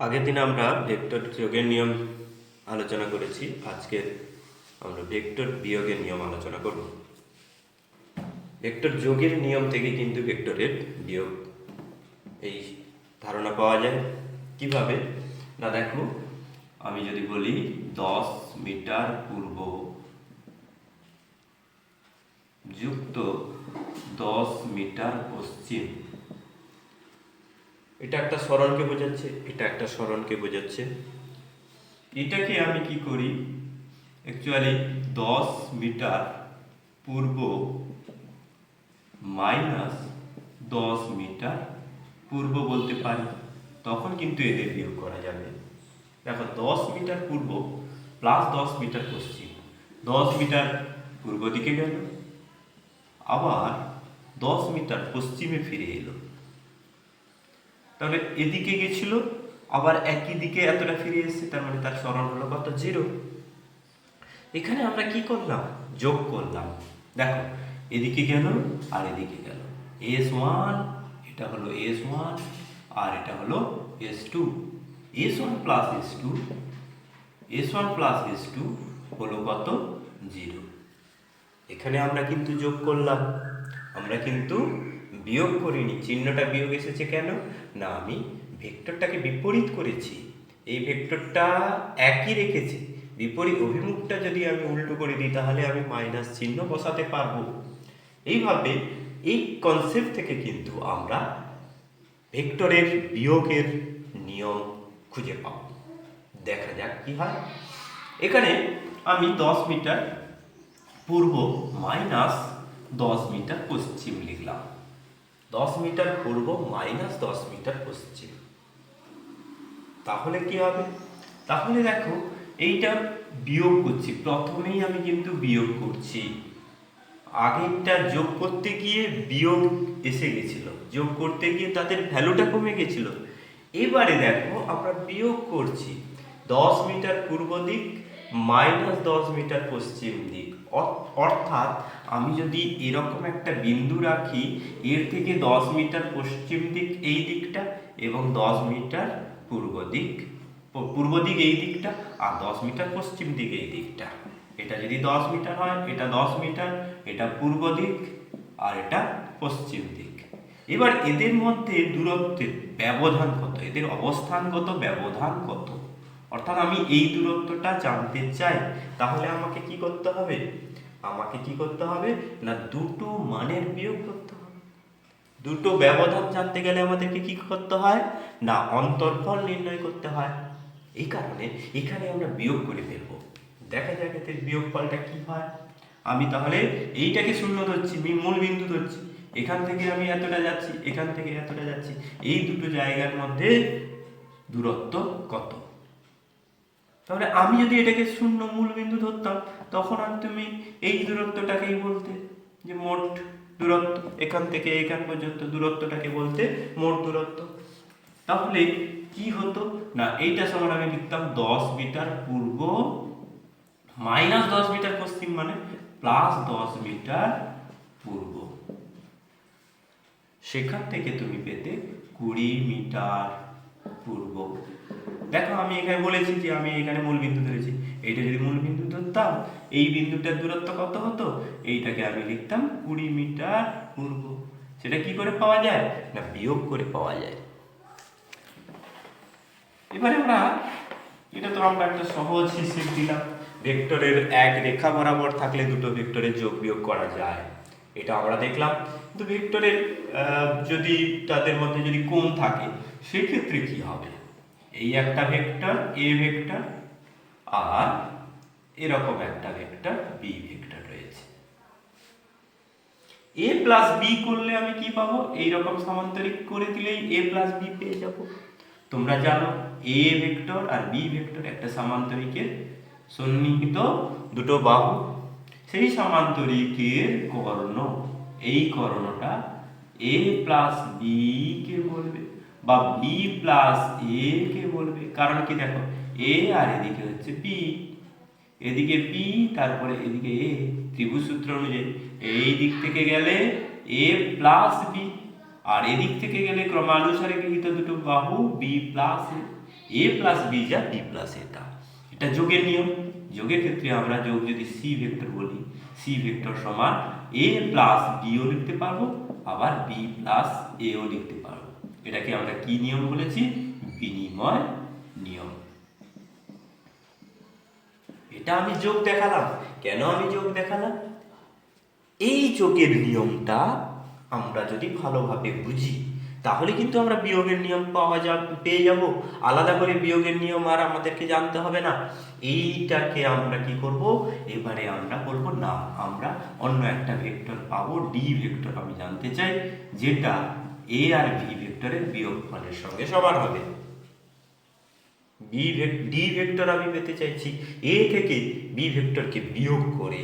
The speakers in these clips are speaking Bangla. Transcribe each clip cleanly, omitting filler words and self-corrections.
আগের দিন আমরা ভেক্টর যোগের নিয়ম আলোচনা করেছি। আজকে আমরা ভেক্টর বিয়োগের নিয়ম আলোচনা করব। ভেক্টর যোগের নিয়ম থেকে কিন্তু ভেক্টরের বিয়োগ এই ধারণা পাওয়া যায়। কিভাবে না, দেখো, আমি যদি বলি 10 মিটার পূর্ব যুক্ত 10 মিটার পশ্চিম, এটা একটা সরণকে বোঝাচ্ছে, এটা একটা সরণকে বোঝাচ্ছে। এটাকে আমি কি করি, অ্যাকচুয়ালি 10 মিটার পূর্ব মাইনাস 10 মিটার পূর্ব বলতে পারি, তখন কিন্তু এদের বিয়োগ করা যাবে। দেখো, 10 মিটার পূর্ব প্লাস 10 মিটার পশ্চিম, 10 মিটার পূর্ব দিকে গেল, আবার 10 মিটার পশ্চিমে ফিরে এলো। তাহলে এদিকে গেছিল, আবার একই দিকে এতটা ফিরে এসেছে, তার মানে তার সরণ হলো কত? 0। এখানে আমরা কি করলাম? যোগ করলাম। দেখো, এদিকে গেল আর এদিকে গেল, S1, এটা হলো S1 আর এটা হলো S2। S1 plus S2, S1 plus S2 হলো কত? 0। এখানে আমরা কিন্তু যোগ করলাম, আমরা কিন্তু বিয়োগ করিনি। চিহ্নটা বিয়োগ এসেছে কেন? না, আমি ভেক্টরটাকে বিপরীত করেছি। এই ভেক্টরটা একই রেখেছি, বিপরীত অভিমুখটা যদি আমি উল্টো করে দিই তাহলে আমি মাইনাস চিহ্ন বসাতে পারবো। এইভাবে এই কনসেপ্ট থেকে কিন্তু আমরা ভেক্টরের বিয়োগের নিয়ম খুঁজে পাব। দেখা যাক কি হয়। এখানে আমি 10 মিটার পূর্ব মাইনাস 10 মিটার পশ্চিম লিখলাম। 10 মিটার পূর্ব মাইনাস 10 মিটার পশ্চিম, তাহলে কি হবে? তাহলে দেখো, এইটা বিয়োগ করছি, প্রথমেই আমি কিন্তু বিয়োগ করছি। আগেরটা যোগ করতে গিয়ে বিয়োগ এসে গেছিল, যোগ করতে গিয়ে তাদের ভ্যালুটা কমে গেছিল। এবারে দেখো, আমরা বিয়োগ করছি 10 মিটার পূর্ব দিক মাইনাস 10 মিটার পশ্চিম দিক। অর্থাৎ আমি যদি এরকম একটা বিন্দু রাখি, এর থেকে 10 মিটার পশ্চিম দিক এই দিকটা এবং 10 মিটার পূর্ব দিক এই দিকটা, আর 10 মিটার পশ্চিম দিক এই দিকটা। এটা যদি 10 মিটার হয়, এটা 10 মিটার, এটা পূর্ব দিক আর এটা পশ্চিম দিক। এবার এদের মধ্যে দূরত্বের ব্যবধান কত, এদের অবস্থানগত ব্যবধান কত, অর্থাৎ আমি এই দূরত্বটা জানতে চাই। তাহলে আমাকে কি করতে হবে? আমাকে কি করতে হবে না, দুটো মানের বিয়োগ করতে হবে। দুটো ব্যবধান জানতে গেলে আমাদেরকে কি করতে হয় না, অন্তর্ফল নির্ণয় করতে হয়। এই কারণে এখানে আমরা বিয়োগ করে ফেলব। দেখা যাক এতে বিয়োগফলটা কি হয়। আমি তাহলে এইটাকে শূন্য ধরছি, মূল বিন্দু ধরছি। এখান থেকে আমি এতটা যাচ্ছি, এখান থেকে এতটা যাচ্ছি, এই দুটো জায়গার মধ্যে দূরত্ব কত। তাহলে আমি যদি এটাকে শূন্য মূল বিন্দু ধরতাম, তখন তুমি এই দূরত্বটাকেই বলতে যে মোট দূরত্ব, এখান থেকে এখান পর্যন্ত দূরত্বটাকে বলতে মোট দূরত্ব। তাহলে কি হতো না, এইটা সমান আমি লিখতাম 10 মিটার পূর্ব মাইনাস 10 মিটার পশ্চিম, মানে প্লাস 10 মিটার পূর্ব। সেখান থেকে তুমি পেতে 20 মিটার পূর্ব। দেখো, আমি এখানে বলেছি যে আমি এখানে মূল বিন্দু ধরেছি। এইটা যদি মূল বিন্দু ধরতাম, এই বিন্দুটার দূরত্ব কত হতো? এইটাকে আমি লিখতাম 20 মিটার পূর্ব। সেটা কি করে পাওয়া যায় না, বিয়োগ করে পাওয়া যায়। এবারে আমরা, এটা তো আমরা একটা সহজ হিসেব দিলাম, ভেক্টরের এক রেখা বরাবর থাকলে দুটো ভেক্টরের যোগ বিয়োগ করা যায়, এটা আমরা দেখলাম। কিন্তু ভেক্টরের যদি তাদের মধ্যে যদি কোণ থাকে, সেক্ষেত্রে কি হবে? এই একটা ভেক্টর এ ভেক্টর আর এরকম একটা ভেক্টর বি ভেক্টর রয়েছে। এ প্লাস বি করলে আমি কি পাবো? এইরকম সামান্তরিক করে দিলেই এ প্লাস বি পেয়ে যাব। তোমরা জানো এ ভেক্টর আর বি ভেক্টর একটা সামান্তরিকের সন্নিহিত দুটো বাহু। সেই সামান্তরিকের কর্ণ, এই কর্ণটা এ প্লাস বি কে বলবে বা বি প্লাস এ কে বলবে। কারণ কি, দেখো, এ আর এদিকে হচ্ছে বি, এদিকে বি তারপরে এদিকে এ। ত্রিভুজ সূত্র অনুযায়ী এই দিক থেকে গেলে এ প্লাস বি, আর এদিক থেকে গেলে ক্রমানুসারে গৃহীত দুটো বাহু বি প্লাস এ। এ প্লাস বি যা বি প্লাস এ তা। এটা যোগের নিয়ম। যোগের ক্ষেত্রে আমরা যোগ যদি সি ভেক্টর বলি, সি ভেক্টর সমান এ প্লাস বিও লিখতে পারবো, আবার বি প্লাস এও লিখতে পারবো। এটাকে আমরা কি নিয়ম বলেছি? বিনিময় নিয়ম। এটা আমি যোগ দেখালাম। কেন আমি যোগ দেখালাম? এই যোগের নিয়মটা আমরা যদি ভালোভাবে বুঝি তাহলে কিন্তু আমরা বিয়োগের নিয়ম পেয়ে যাব। আলাদা করে বিয়োগের নিয়ম আর আমাদেরকে জানতে হবে না। এইটাকে আমরা কি করব? এবারে আমরা বলবো না, আমরা অন্য একটা ভেক্টর পাবো, ডি ভেক্টর আমি জানতে চাই, যেটা এ আর ভি ভেক্টরের বিয়োগফলের সঙ্গে সমান হবে। ডি ভেক্টর আমি পেতে চাইছি এ থেকে বি ভেক্টরকে বিয়োগ করে।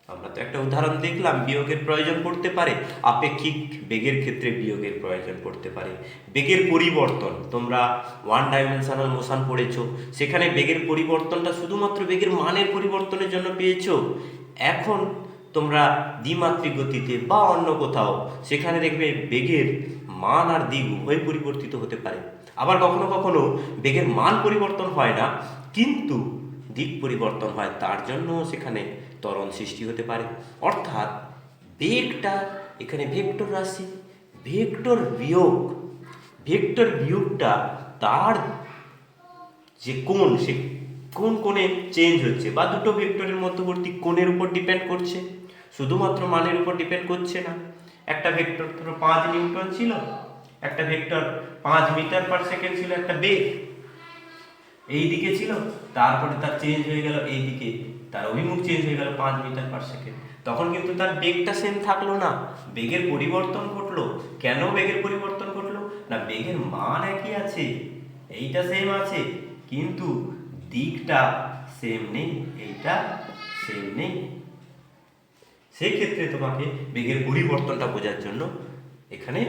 আমরা তো একটা উদাহরণ দেখলাম, বিয়োগের প্রয়োজন পড়তে পারে, আপেক্ষিক বেগের ক্ষেত্রে বিয়োগের প্রয়োজন পড়তে পারে। বেগের পরিবর্তন, তোমরা ওয়ান ডাইমেনশনাল মোশন পড়েছো, সেখানে বেগের পরিবর্তনটা শুধুমাত্র বেগের মানের পরিবর্তনের জন্য পেয়েছো। এখন তোমরা দ্বিমাত্রিক গতিতে বা অন্য কোথাও, সেখানে দেখবে বেগের মান আর দিক উভয় পরিবর্তিত হতে পারে। আবার কখনো কখনো বেগের মান পরিবর্তন হয় না, কিন্তু দিক পরিবর্তন হয়, তার জন্য সেখানে ত্বরণ সৃষ্টি হতে পারে। অর্থাৎ বেগটা এখানে ভেক্টর রাশি, ভেক্টর বিয়োগটা তার যে কোণ, সে কোণে চেঞ্জ হচ্ছে, বা দুটো ভেক্টরের মধ্যবর্তী কোণের উপর ডিপেন্ড করছে, শুধুমাত্র মানের উপর ডিপেন্ড করছে না। একটা ভেক্টর ধরো 5 নিউটন ছিল, একটা ভেক্টর 5 মিটার পার সেকেন্ড ছিল, একটা বেগ এই দিকে ছিল, তারপরে তার চেঞ্জ হয়ে গেল এই দিকে, তার অভিমুখ চেঞ্জ হয়ে গেল 5 মিটার পার সেকেন্ড, তখন কিন্তু তার বেগটা সেম থাকলো না, বেগের পরিবর্তন ঘটলো। কেন বেগের পরিবর্তন ঘটলো? না, বেগের মান একই আছে, এইটা সেম আছে, কিন্তু দিকটা সেম নেই, এইটা সেম নেই। সেই ক্ষেত্রে তোমাকে বেগের পরিবর্তনটা বোঝার জন্য এখানে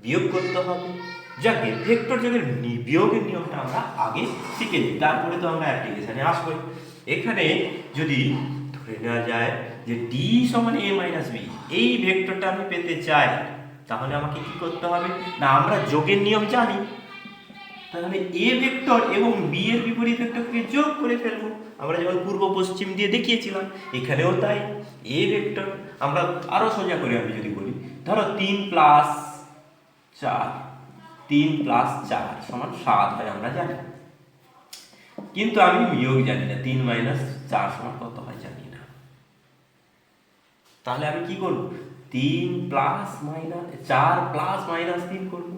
বিয়োগ করতে হবে। যাকে ভেক্টর যোগের বিয়োগের নিয়মটা আমরা আগে শিখে নিই, তারপরে তো আমরা অ্যাপ্লিকেশনে আসবো। এখানে যদি ধরে নেওয়া যায় যে ডি সমান এ মাইনাস বি, এই ভেক্টরটা আমি পেতে চাই, তাহলে আমাকে কি করতে হবে? না, আমরা যোগের নিয়ম জানি, তাহলে এ ভেক্টর এবং বি এর বিপরীত ভেক্টরকে যোগ করে ফেলবো। আমরা যেমন পূর্ব পশ্চিম দিয়ে দেখিয়েছিলাম, এখানেও তাই। এ ভেক্টর আমরা আরো সোজা করে আমি যদি বলি, ধরো 3 প্লাস 4 সমান 7 হয়, আমরা জানি, কিন্তু আমি বিয়োগ জানি না, 3 মাইনাস 4 সমান কত হয় জানি না। তাহলে আমি কি করব? 3 প্লাস মাইনাস 4 প্লাস মাইনাস 3 করব।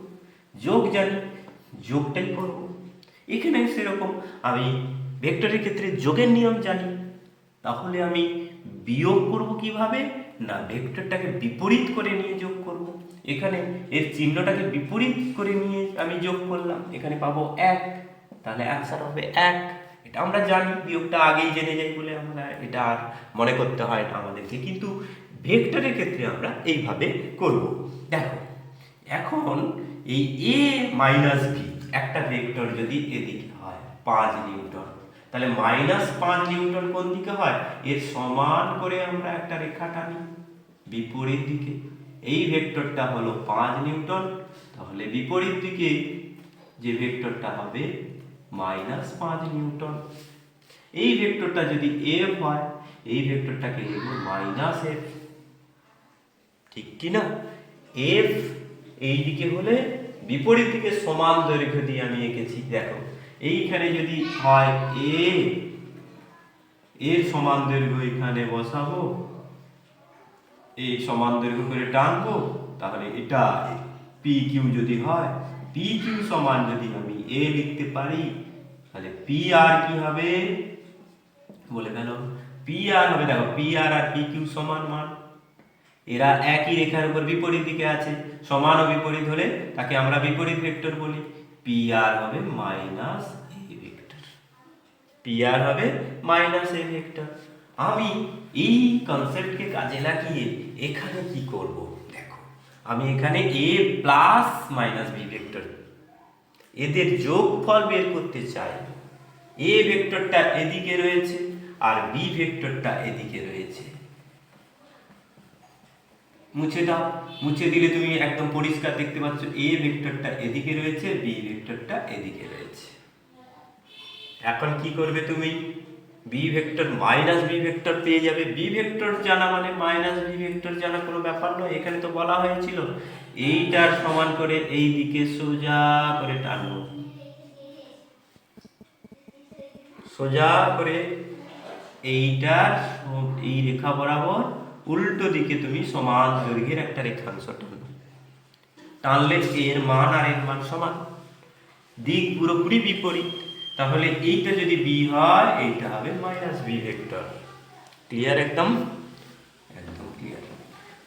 যোগ জানি, যোগটাই করব। এখানে সেরকম আমি ভেক্টরের ক্ষেত্রে যোগের নিয়ম জানি, তাহলে আমি বিয়োগ করব কিভাবে? না, ভেক্টরটাকে বিপরীত করে নিয়ে যোগ করব। এখানে এর চিহ্নটাকে বিপরীত করে নিয়ে আমি যোগ করলাম, এখানে পাবো 1, তাহলে অ্যান্সার হবে 1। এটা আমরা জানি, বিয়োগটা আগেই জেনে যাই বলে আমরা এটা আর মনে করতে হয় না আমাদেরকে, কিন্তু ভেক্টরের ক্ষেত্রে আমরা এইভাবে করব। দেখো, এখন এই এ মাইনাস ভি একটা ভেক্টর যদি এদিকে হয় 5 নিউটন, তাহলে -5 নিউটন কোন দিকে হয়? এর সমান করে আমরা একটা রেখা টানি বিপরীত দিকে। এই ভেক্টরটা হলো 5 নিউটন, তাহলে বিপরীত দিকে যে ভেক্টরটা হবে -5 নিউটন। এই ভেক্টরটা যদি এফ হয়, এই ভেক্টরটাকে লিখব -f, ঠিক কি না? এফ এই দিকে হলে বিপরীত দিকে সমান দৈর্ঘ্য দিয়ে আমি এঁকেছি। দেখো, এইখানে যদি হয় এ, এর সমান দৈর্ঘ্য এখানে বসাবো, এই সমান দৈর্ঘ্য করে টানবো, তাহলে এটা পি কিউ যদি হয়, পি কিউ সমান যদি আমি এ লিখতে পারি, তাহলে পি আর কি হবে বলে গেল? পি আর হবে, দেখো পি আর পি কিউ সমান মান, এরা একই রেখার উপর বিপরীত দিকে আছে, সমান ও বিপরীত হলে তাকে আমরা বিপরীত ভেক্টর বলি। পি আর হবে মাইনাস এ ভেক্টর, পি আর হবে মাইনাস এ ভেক্টর। আমি এই কনসেপ্টকে কাজে লাগিয়ে এখানে কি করব? দেখো, আমি এখানে এ প্লাস মাইনাস বি ভেক্টর, এদের যোগফল বের করতে চাই। এ ভেক্টরটা এদিকে রয়েছে আর বি ভেক্টরটা এদিকে রয়েছে। মুছে দাও, মুছে দিলে তুমি একদম পরিষ্কার দেখতে পাচ্ছ এ ভেক্টরটা এদিকে রয়েছে, বি ভেক্টরটা এদিকে রয়েছে। এখন কি করবে তুমি, B vector minus B vector পেয়ে যাবে। বি ভেক্টর জানা মানে মাইনাস বি ভেক্টর জানা কোনো ব্যাপার নয়, এখানে তো বলা হয়েছিল এইটার সমান করে এই দিকে সোজা করে টানবো, সোজা করে এইটার এই রেখা বরাবর উল্টো দিকে তুমি সমান দৈর্ঘ্যের একটা রেখাংশ টানবে। টানলে এর মান আর এর মান সমান, দিক পুরোপুরি বিপরীত। তাহলে এইটা যদি বি হয় এইটা হবে মাইনাস বি ভেক্টর। ক্লিয়ার? একদম একদম ক্লিয়ার।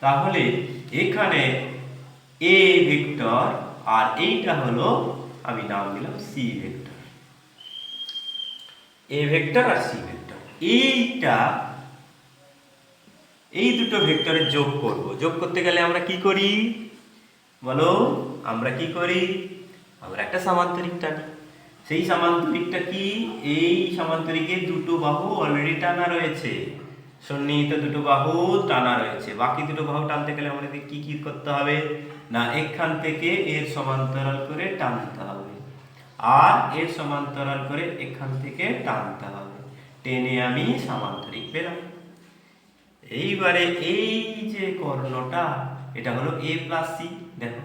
তাহলে এখানে এ ভেক্টর আর এইটা হলো, আমি নাম দিলাম সি ভেক্টর। এ ভেক্টর আর সি ভেক্টর, এইটা এই দুটো ভেক্টরের যোগ করব। যোগ করতে গেলে আমরা কি করি বলো, আমরা কি করি, আমরা একটা সামান্তরিক টানি। সেই সামান্তরিকটা কি, এই সামান্তরিকের দুটো বাহু অলরেডি টানা রয়েছে, সন্নিহিত দুটো বাহু টানা রয়েছে। বাকি দুটো বাহু টানতে গেলে আমাদের কি কি করতে হবে না, এখান থেকে এর সমান্তরাল করে টানতে হবে, আর এর সমান্তরাল করে এখান থেকে টানতে হবে। টেনে আমি সামান্তরিক পেলাম। এইবারে এই যে কর্ণটা, এটা হলো এ প্লাস সি। দেখো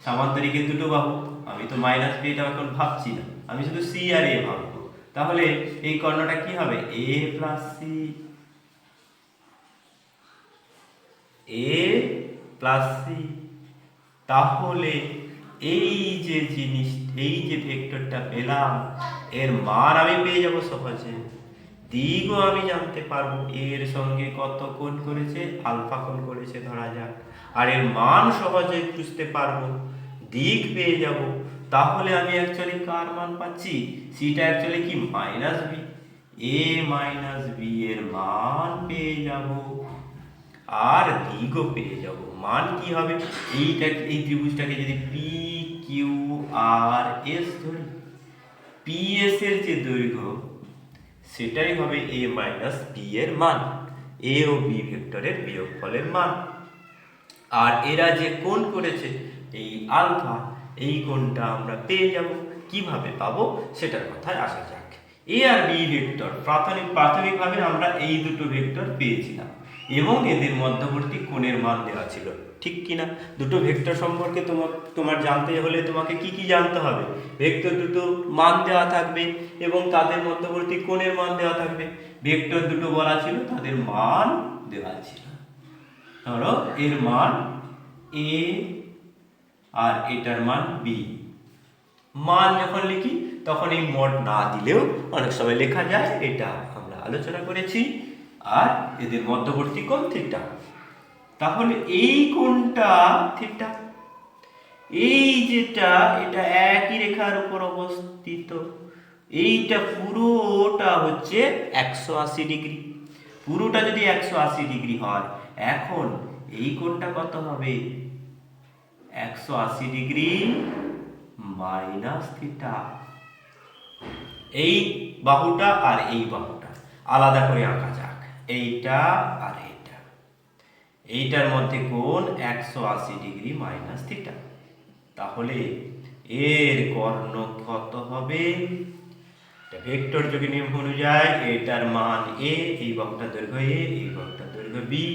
সামান্তরিকের দুটো বাহু, আমি তো মাইনাস বি এটা এখন ভাবছি না, আমি শুধু সি আর এ ভাববো। তাহলে এই কর্ণটা কি হবে, এ প্লাস সি, এ প্লাস সি। তাহলে এই যে জিনিস, এই যে ভেক্টরটা পেলাম, এর মান আমি পেয়ে যাব সহজে। দিকও আমি জানতে পারবো, এর সঙ্গে কত কোণ করেছে, আলফা কোণ করেছে ধরা যাক, আর এর মান সহজে বুঝতে পারবো, দিক পেয়ে যাব। তাহলে আমি অ্যাকচুয়ালি কার মান পাচ্ছি, সিটা অ্যাকচুয়ালি কি মাইনাস বি, এ মাইনাস বি এর মান পেয়ে যাব, আর দিকও পেয়ে যাব। মান কি হবে, এইটা এই ত্রিভুজটাকে যদি পি কিউ আর এস ধরি, পি এস এর যে দৈর্ঘ্য সেটাই হবে এ মাইনাস বি এর মান, এ ও বি ভেক্টরের বিয়োগফলের মান। আর এরা যে কোণ করেছে এই আলফা, এই কোণটা আমরা পেয়ে যাব। কিভাবে পাবো সেটার কথায় আসা যাক। এ আর বি ভেক্টর প্রাথমিকভাবে আমরা এই দুটো ভেক্টর পেয়েছিলাম এবং এদের মধ্যবর্তী কোণের মান দেওয়া ছিল, ঠিক কিনা? দুটো ভেক্টর সম্পর্কে তোমার জানতে হলে তোমাকে কি কি জানতে হবে, ভেক্টর দুটো মান দেওয়া থাকবে এবং তাদের মধ্যবর্তী কোণের মান দেওয়া থাকবে। ভেক্টর দুটো বলা ছিল, তাদের মান দেওয়া ছিল। ধরো এর মান এ আর এটার মান বি। মান যখন লিখি তখন এই মড না দিলেও অনেক সময় লেখা যায়, এটা আমরা আলোচনা করেছি। আর এদের মধ্যবর্তী কোণ থিটা। তাহলে এই কোণটা থিটা, এই যেটা এটা একই রেখার উপর অবস্থিত, এইটা পুরোটা হচ্ছে 180 ডিগ্রি। পুরোটা যদি 180 ডিগ্রি হয়, এখন এই কোণটা কত হবে, 180 ডিগ্রি মাইনাস থিটা। এই বাহুটা আর এই বাহুটা আলাদা করে আঁকা যাক, এইটা আর এইটা, এইটার মধ্যে কোণ 180 ডিগ্রি মাইনাস থিটা। তাহলে এর কর্ণ কত হবে, ভেক্টর যোগী নিয়ম অনুযায়ী এটার মান এ, এই বাহুটার দৈর্ঘ্য এ, এই বাহুটার দৈর্ঘ্য বি।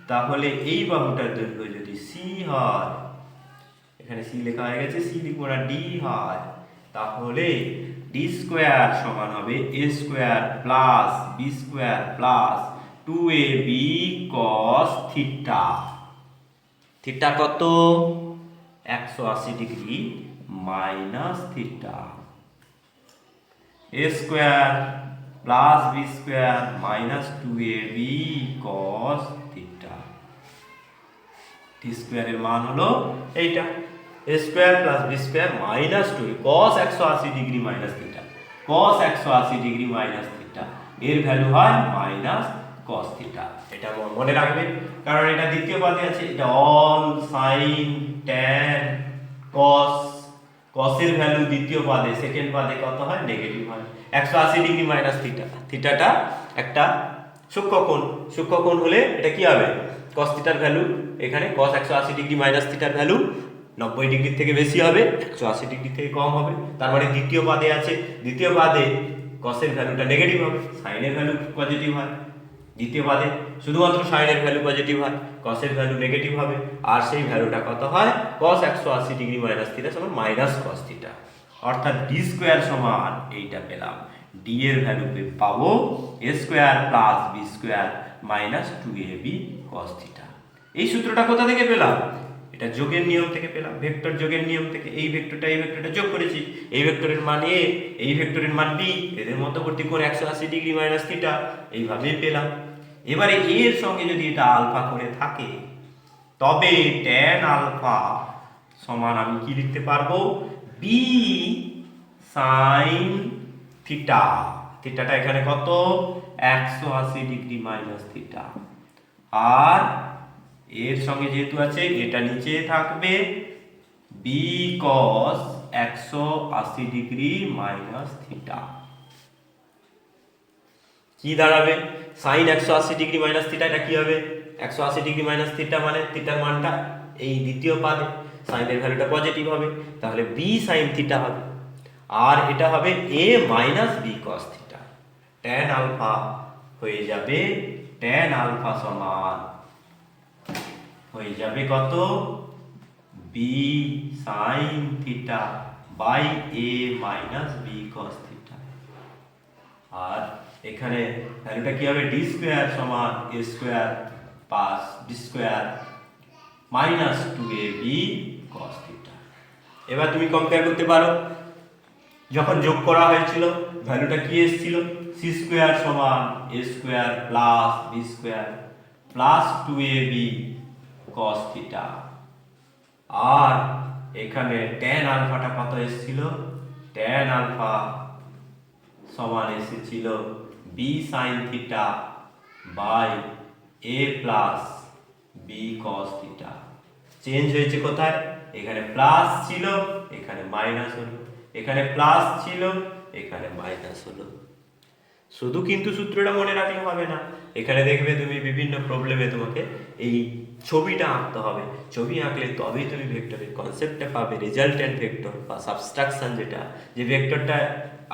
তাহলে এই বাহুটার দৈর্ঘ্য যদি সি হয়, এখানে সি লেখা হয়ে গেছে, সি লিখবো না, ডি হয়, তাহলে ডি স্কোয়ার সমান হবে A square plus B square plus 2ab cos theta. Theta কত, 180 degree minus theta. A square plus B square minus 2ab cos theta. টি স্কোয়ারের মান হলো এইটা, A square plus B square minus 2 cos 180 degree minus theta, cos 180 degree minus theta এর ভ্যালু হয় মাইনাস cos থিটা। এটা মনে রাখবেন, কারণ এটা দ্বিতীয় পদে আছে। এটা all sine tan cos, cos এর ভ্যালু দ্বিতীয় পদে, সেকেন্ড পদে কত হয়, নেগেটিভ হয়। 180 ডিগ্রি মাইনাস থিটা, থিটাটা একটা সূক্ষ্মকোণ, সূক্ষ্মকোণ হলে এটা কি হবে, cos থিটার ভ্যালু এখানে cos 180 ডিগ্রি মাইনাস থিটার ভ্যালু 90 ডিগ্রির থেকে বেশি হবে, 180 ডিগ্রি থেকে কম হবে। তার মানে দ্বিতীয় পাদে আছে, দ্বিতীয় পাদে cos এর ভ্যালুটা নেগেটিভ হবে, sin এর ভ্যালু পজিটিভ হয়। দ্বিতীয় পাদে শুধুমাত্র sin এর ভ্যালু পজিটিভ হয়, cos এর ভ্যালু নেগেটিভ হবে। আর সেই ভ্যালুটা কত হয়? cos 180 ডিগ্রি মাইনাস থিটা সমান মাইনাস cos থিটা। অর্থাৎ ডি স্কোয়ার সমান এইটা পেলাম, ডি এর ভ্যালু পাবো A square plus B square minus 2ab cos theta. এই সূত্রটা কোথা থেকে পেলাম? এটা যোগের নিয়ম থেকে পেলাম, ভেক্টর যোগের নিয়ম থেকে। এই ভেক্টরটা যোগ করেছি, এই ভেক্টরের মান a, এই ভেক্টরের মান b, এদের মধ্যবর্তী কোণ 180 ডিগ্রি মাইনাস থিটা, এইভাবেই পেলাম। এবারে a এর সঙ্গে যদি এটা আলফা করে থাকে তবে tan আলফা সমান আমি কি লিখতে পারবো? b sin theta. থিটাটা এখানে কত? 180 ডিগ্রি মাইনাস থিটা। আর এর সঙ্গে যেহেতু আছে এটা নিচে থাকবে b cos 180 degree minus theta. কি দাঁড়াবে? sin 180 ডিগ্রি মাইনাস থিটা, এটা কি হবে? 180 ডিগ্রি মাইনাস থিটা মানে থিটার মানটা এই দ্বিতীয় পাদে, sin এর ভ্যালুটা পজিটিভ হবে, তাহলে b sin থিটা হবে। আর এটা হবে a minus b cos theta. tan alpha হয়ে যাবে, tan আলফা সমান হয়ে যাবে কত? b sin theta by a minus b cos theta. আর এখানে ভ্যালুটা কি হবে? ডি স্কোয়ার সমান এ square plus B square minus 2ab cos theta. এবার তুমি কম্পেয়ার করতে পারো, যখন যোগ করা হয়েছিল ভ্যালুটা কি এসেছিল? সি স্কোয়ার সমান এ square plus B square plus 2ab cos theta. আর এখানে tan আলফাটা কত এসেছিল? tan আলফা সমান এসেছিল b sin theta by a plus b cos theta. Change হয়েছে কোথায়? এখানে প্লাস ছিল, এখানে মাইনাস হলো, এখানে প্লাস ছিল, এখানে মাইনাস হলো। শুধু কিন্তু সূত্রটা মনে রাখলে হবে না, এখানে দেখবে তুমি বিভিন্ন প্রবলেমে তোমাকে এই ছবিটা আঁকতে হবে। ছবি আঁকলে তবেই তুমি ভেক্টরের কনসেপ্টটা পাবে, রেজাল্ট্যান্ট ভেক্টর বা সাবস্ট্রাকশন, যেটা যে ভেক্টরটা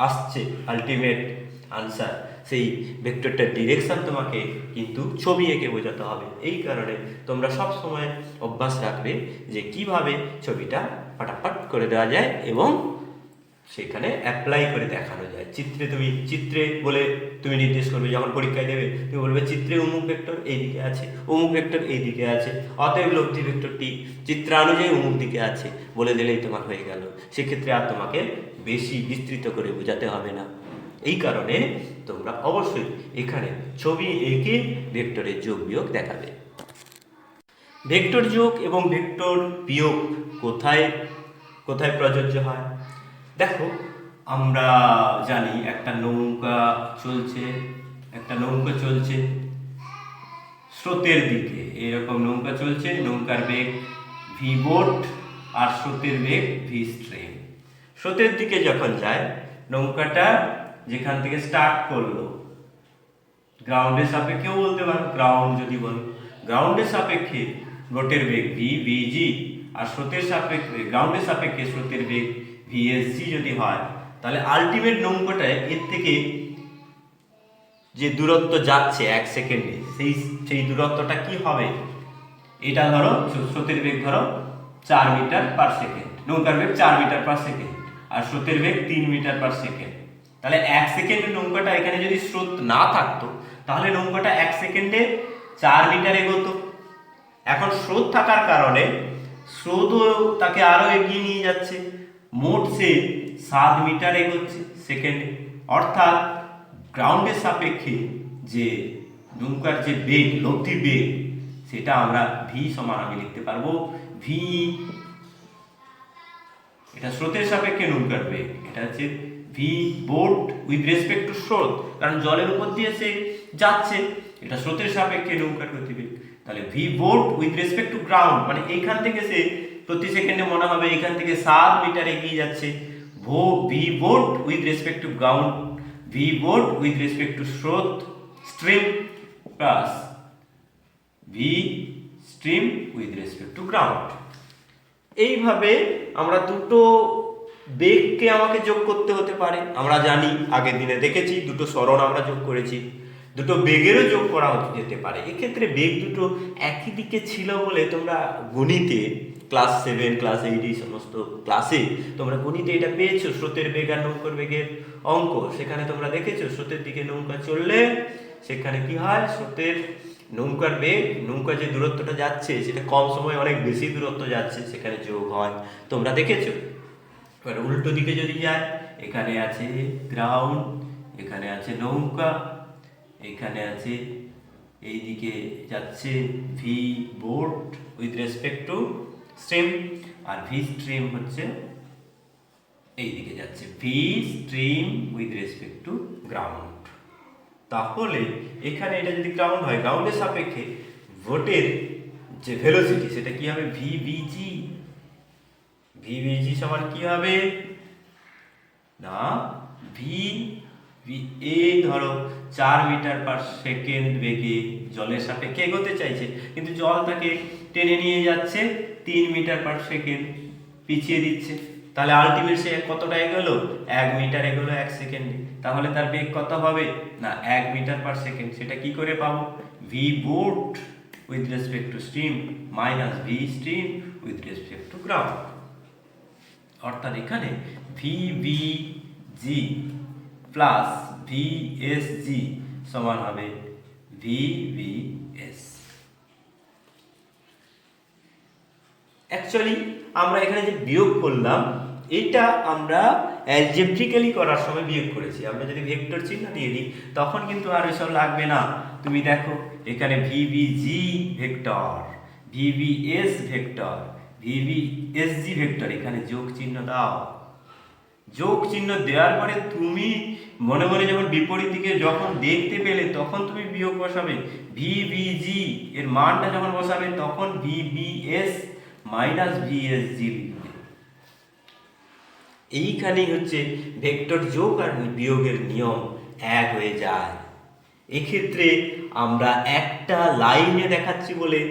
আসছে আলটিমেট আনসার, সেই ভেক্টরটার ডিরেকশন তোমাকে কিন্তু ছবি এঁকে বোঝাতে হবে। এই কারণে তোমরা সব সময় অভ্যাস রাখবে যে কিভাবে ছবিটা ফাটাফাট করে দেওয়া যায় এবং সেখানে অ্যাপ্লাই করে দেখানো যায়। চিত্রে বলে তুমি নির্দেশ করবে, যখন পরীক্ষায় দেবে তুমি বলবে চিত্রে অমুক ভেক্টর এই দিকে আছে, অমুক ভেক্টর এই দিকে আছে, অতএব লব্ধি ভেক্টরটি চিত্রানুযায়ী অমুক দিকে আছে বলে দিলেই তোমার হয়ে গেল। সেক্ষেত্রে আর তোমাকে বেশি বিস্তৃত করে বোঝাতে হবে না। এই কারণে তোমরা অবশ্যই এখানে ছবি এঁকে ভেক্টরের যোগ বিয়োগ দেখাবে। ভেক্টর যোগ এবং ভেক্টর বিয়োগ কোথায় কোথায় প্রযোজ্য হয়? দেখো, আমরা জানি একটা নৌকা চলছে স্রোতের দিকে, এরকম নৌকা চলছে, নৌকার বেগ ভি বোট আর স্রোতের বেগ ভি স্ট্রিম। স্রোতের দিকে যখন যায় নৌকাটা যেখান থেকে স্টার্ট করলো, গ্রাউন্ডের সাপেক্ষেও বলতে পারো, গ্রাউন্ড যদি বলো, গ্রাউন্ডের সাপেক্ষে বোটের বেগ ভি ভিজি আর স্রোতের সাপেক্ষে গ্রাউন্ডের সাপেক্ষে স্রোতের বেগ ভিএসজি যদি হয়, তাহলে আলটিমেট নৌকাটায় এর থেকে যে দূরত্ব যাচ্ছে 1 সেকেন্ডে, সেই দূরত্বটা কি হবে? এটা ধরো স্রোতের বেগ ধরো 4 মিটার পার সেকেন্ড, নৌকার বেগ 4 মিটার পার সেকেন্ড আর স্রোতের বেগ 3 মিটার পার সেকেন্ড। তাহলে 1 সেকেন্ডে নৌকাটা, এখানে যদি স্রোত না থাকতো তাহলে নৌকাটা 1 সেকেন্ডে 4 মিটার এগোতো। এখন স্রোত থাকার কারণে স্রোতও তাকে আরো এগিয়ে নিয়ে যাচ্ছে, মোট সে 7 মিটার এগোচ্ছে সেকেন্ডে। অর্থাৎ গ্রাউন্ডের সাপেক্ষে যে নৌকার যে বেগ, লব্ধি বেগ, সেটা আমরা ভি সমান আমি লিখতে পারবো ভি, এটা স্রোতের সাপেক্ষে নৌকার বেগ, এটা হচ্ছে V boat with respect to স্রোত, কারণ জলের উপর দিয়ে সে যাচ্ছে, এটা স্রোতের সাপেক্ষে নৌকার গতিবেগ। তাহলে V boat with respect to ground মানে এইখান থেকে সে প্রতি সেকেন্ডে মনে হবে এখান থেকে 7 মিটার এগিয়ে যাচ্ছে। V boat with respect to ground, V boat with respect to স্রোত stream plus V stream with respect to ground. এইভাবে আমরা দুটো বেগকে আমাকে যোগ করতে হতে পারে। আমরা জানি, আগের দিনে দেখেছি, দুটো সরণ আমরা যোগ করেছি, দুটো বেগেরও যোগ করা যেতে পারে। এক্ষেত্রে বেগ দুটো একই দিকে ছিল বলে তোমরা গণিতে ক্লাস 7 ক্লাস 8 এই সমস্ত ক্লাসে তোমরা গণিতে এটা পেয়েছো, স্রোতের বেগ আর নৌকার বেগের অঙ্ক। সেখানে তোমরা দেখেছো স্রোতের দিকে নৌকা চললে সেখানে কি হয়, স্রোতের নৌকার বেগ, নৌকা যে দূরত্বটা যাচ্ছে সেটা কম সময় অনেক বেশি দূরত্ব যাচ্ছে, সেখানে যোগ হয়, তোমরা দেখেছো। এবার উল্টো দিকে যদি যায়, এখানে আছে গ্রাউন্ড, এখানে আছে নৌকা, এখানে আছে, এইদিকে যাচ্ছে V boat with respect to stream, আর ভি স্ট্রিম হচ্ছে এইদিকে যাচ্ছে V stream with respect to ground. তাহলে এখানে এটা যদি গ্রাউন্ড হয়, গ্রাউন্ডের সাপেক্ষে বোটের যে ভেলোসিটি সেটা কি হবে, ভিভিজি। ভিভিজি সমান কি হবে না, ভি এ ধরো 4 মিটার পার সেকেন্ড বেগে জলের সাপেক্ষে এগোতে চাইছে, কিন্তু জল তাকে টেনে নিয়ে যাচ্ছে 3 মিটার পার সেকেন্ড পিছিয়ে দিচ্ছে। তাহলে আলটিমেট সে কতটা এগোলো, 1 মিটার এগোলো 1 সেকেন্ডে। তাহলে তার বেগ কত হবে না, 1 মিটার পার সেকেন্ড। সেটা কি করে পাবো, V boat with respect to stream minus V stream with respect to ground. অর্থাৎ এখানে ভিভিজি প্লাস ভিএসজি সমান হবে ভিভিএস। অ্যাকচুয়ালি আমরা এখানে যে বিয়োগ করলাম, এটা আমরা অ্যালজেব্রিক্যালি করার সময় বিয়োগ করেছি। আমরা যদি ভেক্টর চিহ্ন দিয়ে দিই তখন কিন্তু আর এসব লাগবে না। তুমি দেখো এখানে ভিভিজি ভেক্টর, ভিভিএস ভেক্টর, ভিভিএসজি ভেক্টর, এখানে যোগ চিহ্ন দাও। যোগ চিহ্ন দেওয়ার পরে তুমি মনে মনে যখন বিপরীত দিকে যখন দেখতে পেলে তখন তুমি বিয়োগ বসাবে। ভিভিজি এর মানটা যখন বসাবে তখন ভিভিএস মাইনাস ভিএসজি লিখবে। এইখানেই হচ্ছে ভেক্টর যোগ আর বিয়োগের নিয়ম এক হয়ে যায়। এক্ষেত্রে আমরা একটা লাইনে দেখাচ্ছি বলে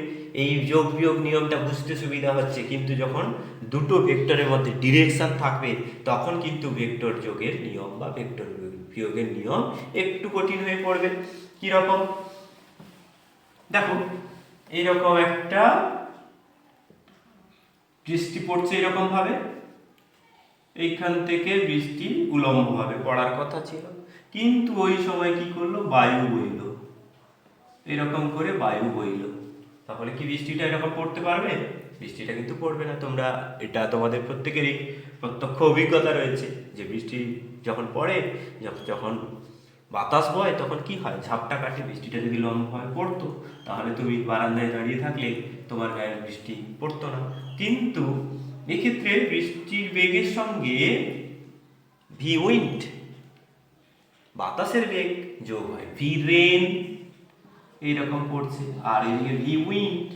এই যোগ বিয়োগ নিয়মটা বুঝতে সুবিধা হচ্ছে, কিন্তু যখন দুটো ভেক্টরের মধ্যে ডিরেকশন থাকবে তখন কিন্তু ভেক্টর যোগের নিয়ম বা ভেক্টর বিয়োগের নিয়ম একটু কঠিন হয়ে পড়বে। কিরকম দেখো, এইরকম একটা বৃষ্টি পড়ছে এরকম ভাবে, এইখান থেকে বৃষ্টি উলম্ব ভাবে পড়ার কথা ছিল, কিন্তু ওই সময় কি করলো, বায়ু বইল, এরকম করে বায়ু বইল। তাহলে কি বৃষ্টিটা এরকম পড়তে পারবে? বৃষ্টিটা কিন্তু পড়বে না। তোমরা এটা তোমাদের প্রত্যেকেরই প্রত্যক্ষ অভিজ্ঞতা রয়েছে যে বৃষ্টি যখন পড়ে, যখন বাতাস বয় তখন কি হয়, ঝাপটা কাটে। বৃষ্টিটা যদি লম্বভাবে পড়তো তাহলে তুমি বারান্দায় দাঁড়িয়ে থাকলে তোমার গায়ে বৃষ্টি পড়তো না। কিন্তু এক্ষেত্রে বৃষ্টির বেগের সঙ্গে ভি উইন্ড, বাতাসের বেগ যোগ হয়, ভি রেন এইরকম পড়ছে, আর এইদিকে ভি উইন্ড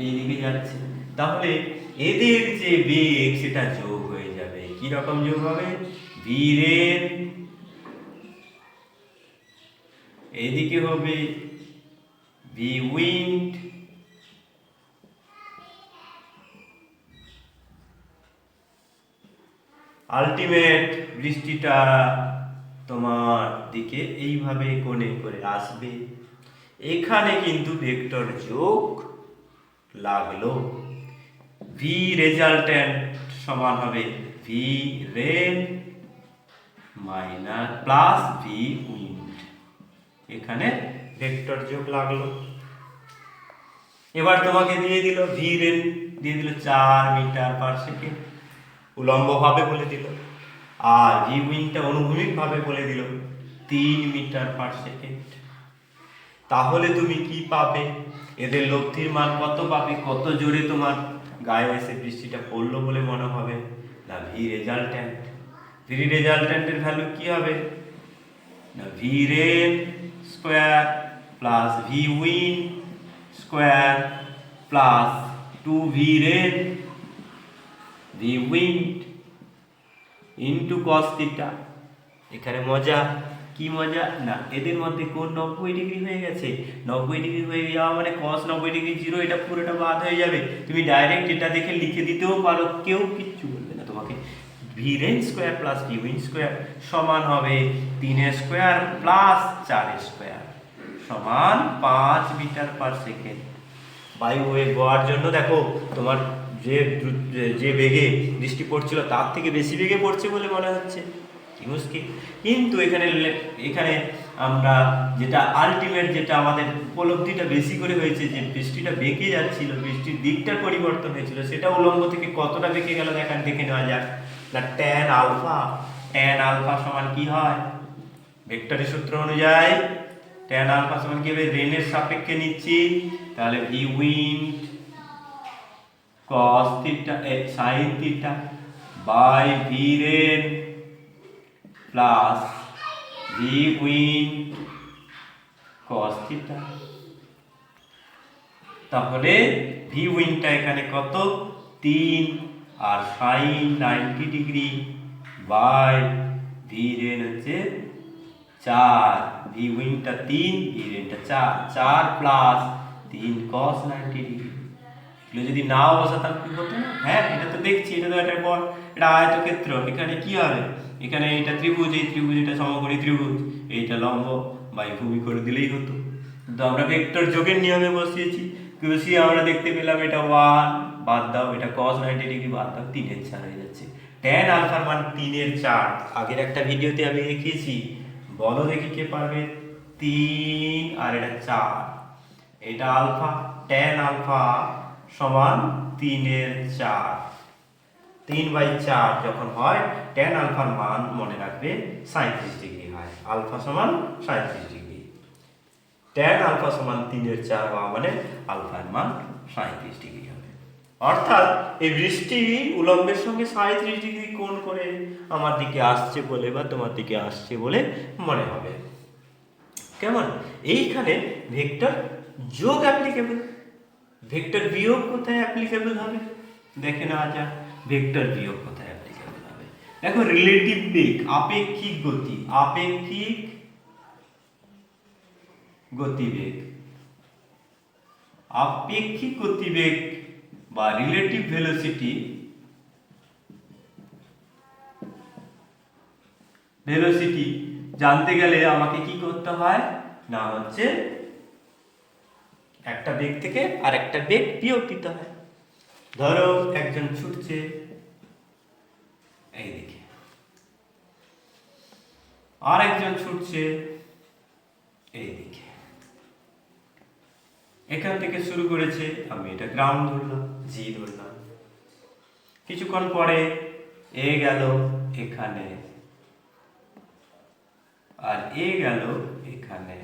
এইদিকে যাচ্ছে। তাহলে এদের যে বেগ সেটা যোগ হয়ে যাবে। কি রকম যোগ হবে, ভি রেন এইদিকে হবে ভি উইন্ড, আলটিমেট বৃষ্টিটা তোমার দিকে এইভাবে কোণে করে আসবে। এখানে কিন্তু ভেক্টর যোগ লাগলো। ভি রেজাল্টেন্ট সমান হবে V rain minus plus V wind, এখানে ভেক্টর যোগ লাগলো। এবার তোমাকে দিয়ে দিল ভি রেন, দিয়ে দিল 4 মিটার পার সেকেন্ড উলম্ব ভাবে বলে দিল, আর ভি উইন্ডটা অনুভূমিক ভাবে বলে দিল 3 মিটার পার সেকেন্ড। তাহলে তুমি কি পাবে, এদের লব্ধির মান কত পাবে, কত জোরে তোমার গায়ে এসে বৃষ্টিটা পড়লো বলে মনে হবে না, ভি রেজাল্ট্যান্ট। ভি রেজাল্ট্যান্টের ভ্যালু কি হবে না, V rain square plus V wind square plus 2 V rain V wind into cos theta. এখানে মজা, কি মজা না, এদের মধ্যে কোন 90 ডিগ্রি হয়ে গেছে, 90 ডিগ্রি হয়ে যাওয়া মানে cos 90 ডিগ্রি 0, এটা পুরোটা বাদ হয়ে যাবে। তুমি ডাইরেক্ট এটা দেখে লিখে দিতেও পারো, কেউ কিচ্ছু বলবে না তোমাকে। V range square plus V win square সমান হবে 3 স্কোয়ার প্লাস 4 স্কোয়ার সমান 5 মিটার পার সেকেন্ড। বায়ু ওয়েভ হওয়ার জন্য দেখো তোমার যে বেগে বৃষ্টি পড়ছিল তার থেকে বেশি বেগে পড়ছে বলে মনে হচ্ছে, কি মুশকিল। কিন্তু এখানে আমরা যেটা আলটিমেট, যেটা আমাদের উপলব্ধিটা বেশি করে হয়েছে, যে বৃষ্টিটা বেঁকে যাচ্ছিল, বৃষ্টির দিকটার পরিবর্তন হয়েছিল, সেটা উলম্ব থেকে কতটা বেঁকে গেল দেখে নেওয়া যাক না। ট্যান আলফা সমান কি হয়, ভেক্টরের সূত্র অনুযায়ী ট্যান আলফা সমান কি হবে, রেনের সাপেক্ষে নিচ্ছি, তাহলে V wind cos theta sin theta by V rain plus V wind cos theta. তাহলে ভি উইন্ডটা এখানে কত, 3, আর sin 90 degree by V rain হচ্ছে 4, ভি উইন্ডটা 3, ভি রেনটা 4 প্লাস 3 cos 90 ডিগ্রি। এগুলো যদি নাও বসাতাম কি হতো না? হ্যাঁ, এটা তো দেখছি, এটা তো একটা এটা আয়তক্ষেত্র, এখানে কি হবে, এখানে এটা ত্রিভুজ, এই ত্রিভুজ এটা সমকোণী ত্রিভুজ, এইটা লম্ব বাই ভূমি করে দিলেই হতো। কিন্তু আমরা ভেক্টর যোগের নিয়মে বসিয়েছি, বসিয়ে আমরা দেখতে পেলাম এটা 1 বাদ দাও, এটা cos 90 ডিগ্রি বাদ দাও, 3/4 হয়ে যাচ্ছে। ট্যান আলফার মান 3/4, আগের একটা ভিডিওতে আমি দেখিয়েছি, বলো দেখি কে পারবে। 3 আর এটা 4, এটা আলফা, ট্যান আলফা সমান 3/4, 3/4 যখন হয় ট্যান আলফার মান মনে রাখবে 37 ডিগ্রি হয়, আলফা সমান 37 ডিগ্রি, ট্যান আলফা সমান 3/4 হওয়া মানে আলফার মান 37 ডিগ্রি হবে। অর্থাৎ এই বৃষ্টি উলম্বের সঙ্গে 37 ডিগ্রি কোণ করে আমার দিকে আসছে বলে বা তোমার দিকে আসছে বলে মনে হবে। কেমন? এইখানে ভেক্টর যোগ অ্যাপ্লিকেবল, ভেক্টর বিয়োগ কোথায় অ্যাপ্লিকেবল হবে দেখে নেওয়া যাক। ভেক্টর বিয়োগ কোথায় অ্যাপ্লিকেবল হবে, দেখো রিলেটিভ বেগ, আপেক্ষিক গতি, আপেক্ষিক গতিবেগ, আপেক্ষিক গতিবেগ বা রিলেটিভ ভেলোসিটি, ভেলোসিটি জানতে গেলে আমাকে কি করতে হয় না, হচ্ছে একটা বেগ থেকে আর একটা বেগ বিয়োগ দিতে হয়। ধরো একজন ছুটছে এইদিকে, আর একজন ছুটছে এইদিকে, এখান থেকে শুরু করেছে, আমি এটা গ্রাউন্ড ধরলাম, জি ধরলাম, কিছুক্ষণ পরে এ গেল এখানে আর এ গেল এখানে,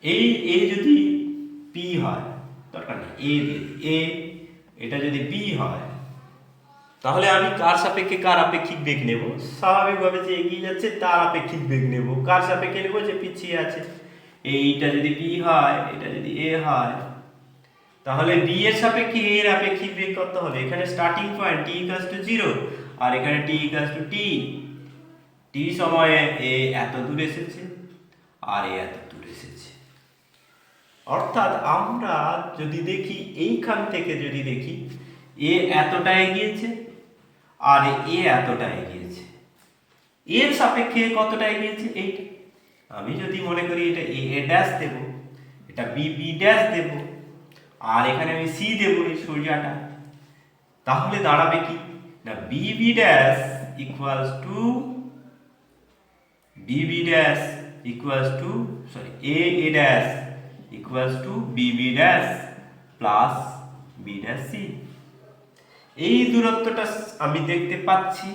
এই এ যদি পি হয়, দরকার নেই এ দিয়ে এ, এটা যদি বি হয়, তাহলে আমি কার সাপেক্ষে কার আপেক্ষিক বেগ নেব, স্বাভাবিকভাবে যে এগিয়ে যাচ্ছে তার আপেক্ষিক বেগ নেব, কার সাপেক্ষে নেব যে পিছিয়ে আছে। এইটা যদি বি হয়, এটা যদি এ হয়, তাহলে বি এর সাপেক্ষে এর আপেক্ষিক বেগ কত হবে, এখানে স্টার্টিং পয়েন্ট t = 0 আর এখানে t = t, t সময়ে এ এত দূর এসেছে আর এ এত দূর এসেছে। অর্থাৎ আমরা যদি দেখি এইখান থেকে যদি দেখি এ এতটা এগিয়েছে আর এ এতটা এগিয়েছে, এর সাপেক্ষে কতটা এগিয়েছে এইটা, আমি যদি মনে করি এটা এ এ ড্যাশ দেব, এটা বি বি ড্যাশ দেব, আর এখানে আমি সি দেব এই সোজাটা, তাহলে দাঁড়াবে কি না, B B dash equals to B B dash equals to sorry A A dash equals to B B dash plus B dash C. এই দূরত্বটা আমি দেখতে পাচ্ছি,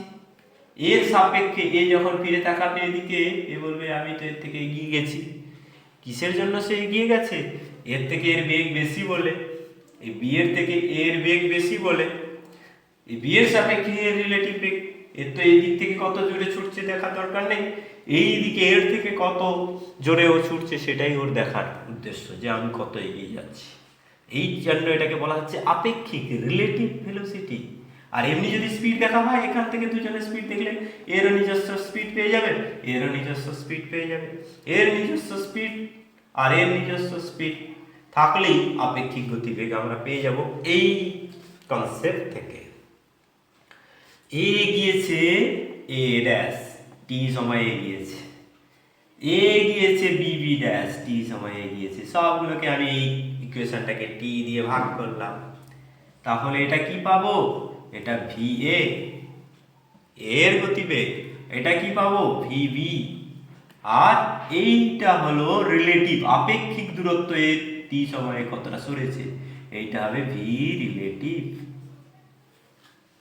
এর সাপেক্ষে এ যখন ফিরে তাকাবে এদিকে, এ বলবে আমি তো এর থেকে এগিয়ে গেছি। কিসের জন্য সে এগিয়ে গেছে, এর থেকে এর বেগ বেশি বলে, এই বি এর থেকে এর বেগ বেশি বলে, এই বি এর সাপেক্ষে এর রিলেটিভ বেগ, এর তো এই দিক থেকে কত জোরে ছুটছে দেখার দরকার নেই, এই দিকে এর থেকে কত জোরে ও ছুটছে সেটাই ওর দেখার উদ্দেশ্য, যে আমি কত এগিয়ে যাচ্ছি। এই জন্য এটাকে বলা হচ্ছে আপেক্ষিক, রিলেটিভ ভেলোসিটি। আর এমনি যদি স্পিড দেখা হয়, এখান থেকে দুজনের স্পিড দেখলে এরও নিজস্ব স্পিড পেয়ে যাবে, এরও নিজস্ব স্পিড পেয়ে যাবে, এর নিজস্ব স্পিড আর এর নিজস্ব স্পিড থাকলেই আপেক্ষিক গতিবেগ আমরা পেয়ে যাব এই কনসেপ্ট থেকে। এ গিয়েছে এ ড্যাশ টি সময়ে এগিয়েছে, এ গিয়েছে বি বি ড্যাশ টি সময়ে এগিয়েছে। সবগুলোকে আমি এই ইকুয়েশনটাকে টি দিয়ে ভাগ করলাম, তাহলে এটা কি পাবো? এটা ভি এ এর গতিবেগ, এটা কি পাবো? V B. আর এইটা হলো রিলেটিভ আপেক্ষিক দূরত্ব এ টি সময়ে কতটা সরেছে, এইটা হবে V relative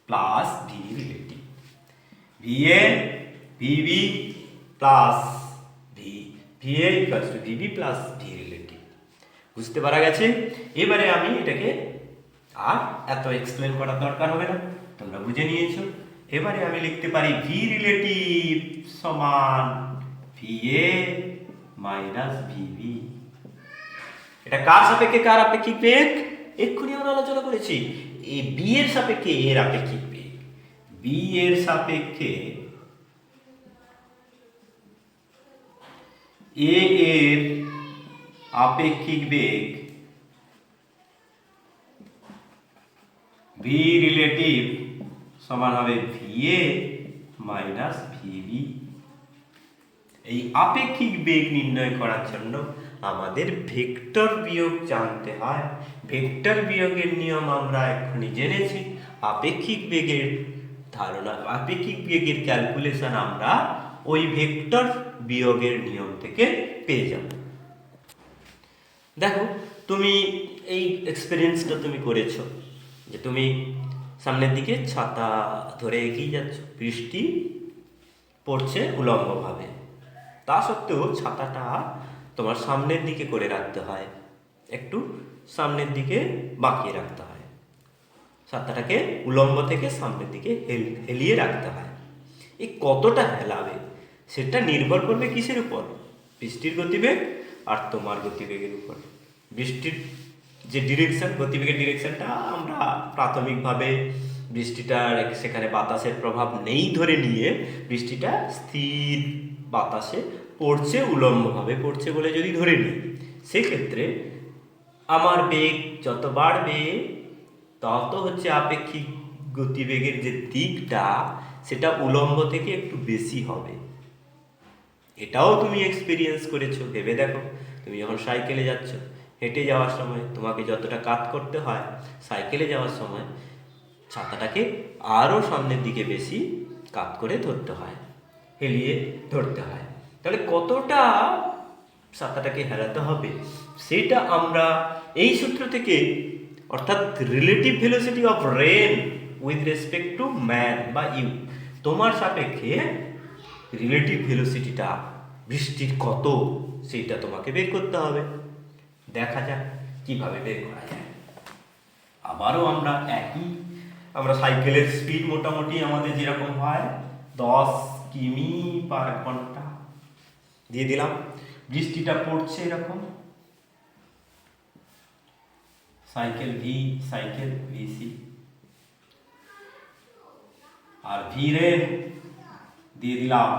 plus V relative, V A VB plus V A equals to VB plus V relative. বুঝতে পারা গেছে? এবারে আমি এটাকে আর এত এক্সপ্লেন করার দরকার হবে না, তোমরা বুঝে নিয়েছো। এবারে আমি লিখতে পারি ভি রিলেটিভ সমান ভি এ মাইনাস ভিবি। এটা কার সাপেক্ষে কার আপেক্ষিক বেগ? এক্ষুনি আমরা আলোচনা করেছি, এই বি এর সাপেক্ষে এর আপেক্ষিক বেগ, বি এর সাপেক্ষে এ এর আপেক্ষিক বেগ ভি রিলেটিভ সমান হবে ভি এ মাইনাস ভিবি। এই আপেক্ষিক বেগ নির্ণয় করার জন্য আমাদের ভেক্টর বিয়োগ জানতে হয়। ভেক্টর বিয়োগের নিয়ম আমরা এক্ষুনি জেনেছি। আপেক্ষিক বেগের ধারণা, আপেক্ষিক বেগের ক্যালকুলেশন আমরা ওই ভেক্টর বিয়োগের নিয়ম থেকে পেয়ে যাব। দেখো, তুমি এই এক্সপেরিয়েন্সটা তুমি করেছো যে তুমি সামনের দিকে ছাতা ধরে এগিয়ে যাচ্ছ, বৃষ্টি পড়ছে উলম্বভাবে, তা সত্ত্বেও ছাতাটা তোমার সামনের দিকে করে রাখতে হয়, একটু সামনের দিকে বাঁকিয়ে রাখতে হয়, ছাতাটাকে উলম্ব থেকে সামনের দিকে হেলিয়ে রাখতে হয়। এই কতটা হেলাবে সেটা নির্ভর করবে কিসের উপর? বৃষ্টির গতিবেগ আর তোমার গতিবেগের উপর। বৃষ্টির যে ডিরেকশন, গতিবেগের ডিরেকশনটা আমরা প্রাথমিকভাবে বৃষ্টিটার সেখানে বাতাসের প্রভাব নেই ধরে নিয়ে বৃষ্টিটা স্থির বাতাসে পড়ছে, উলম্বভাবে পড়ছে বলে যদি ধরে নিই, সেক্ষেত্রে আমার বেগ যত বাড়বে তত হচ্ছে আপেক্ষিক গতিবেগের যে দিকটা সেটা উলম্ব থেকে একটু বেশি হবে। এটাও তুমি এক্সপিরিয়েন্স করেছো, ভেবে দেখো। তুমি যখন সাইকেলে যাচ্ছ, হেঁটে যাওয়ার সময় তোমাকে যতটা কাত করতে হয়, সাইকেলে যাওয়ার সময় ছাতাটাকে আরও সামনের দিকে বেশি কাত করে ধরতে হয়, হেলিয়ে ধরতে হয়। তাহলে কতটা ছাতাটাকে হেলাতে হবে সেটা আমরা এই সূত্র থেকে, অর্থাৎ relative velocity of rain with respect to man বা ইউ, তোমার সাপেক্ষে রিলেটিভ ভেলোসিটিটা বৃষ্টির কত সেইটা তোমাকে বের করতে হবে। দেখা যাক কিভাবে বের করা যায়। আবারও আমরা সাইকেলের স্পিড মোটামুটি আমাদের যেরকম হয় 10 কিমি পার ঘন্টা দিয়ে দিলাম, বৃষ্টিটা পড়ছে এরকম, সাইকেল ভি, সাইকেল ভিসি, আর ভি রেন দিয়ে দিলাম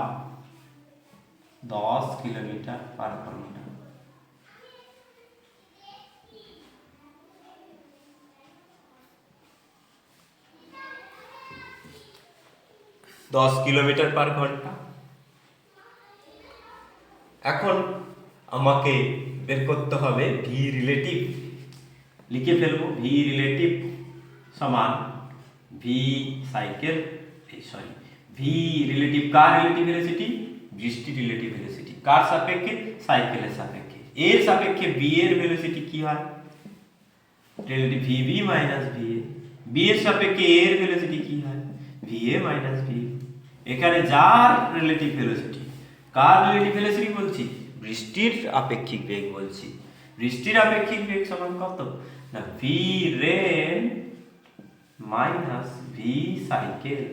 10 কিলোমিটার পার ঘন্টা। এখন আমাকে বের করতে হবে ভি রিলেটিভ। লিখে ফেলবো ভি রিলেটিভ সমান ভি সাইকেল, ভি রিলেটিভ কার রিলেটিভ ভেলোসিটি? বৃষ্টি রিলেটিভ ভেলোসিটি। কার সাপেক্ষে? সাইকেলের সাপেক্ষে। এর সাপেক্ষে বি এর ভেলোসিটি কি হয়? Relative V B minus V A. B এর সাপেক্ষে এর ভেলোসিটি কি হয়? V A minus V. এখানে যার রিলেটিভ ভেলোসিটি, কার রিলেটিভ ভেলোসিটি বলছি? বৃষ্টির আপেক্ষিক বেগ বলছি। বৃষ্টির আপেক্ষিক বেগ সমান কত? না V rain minus V cycle.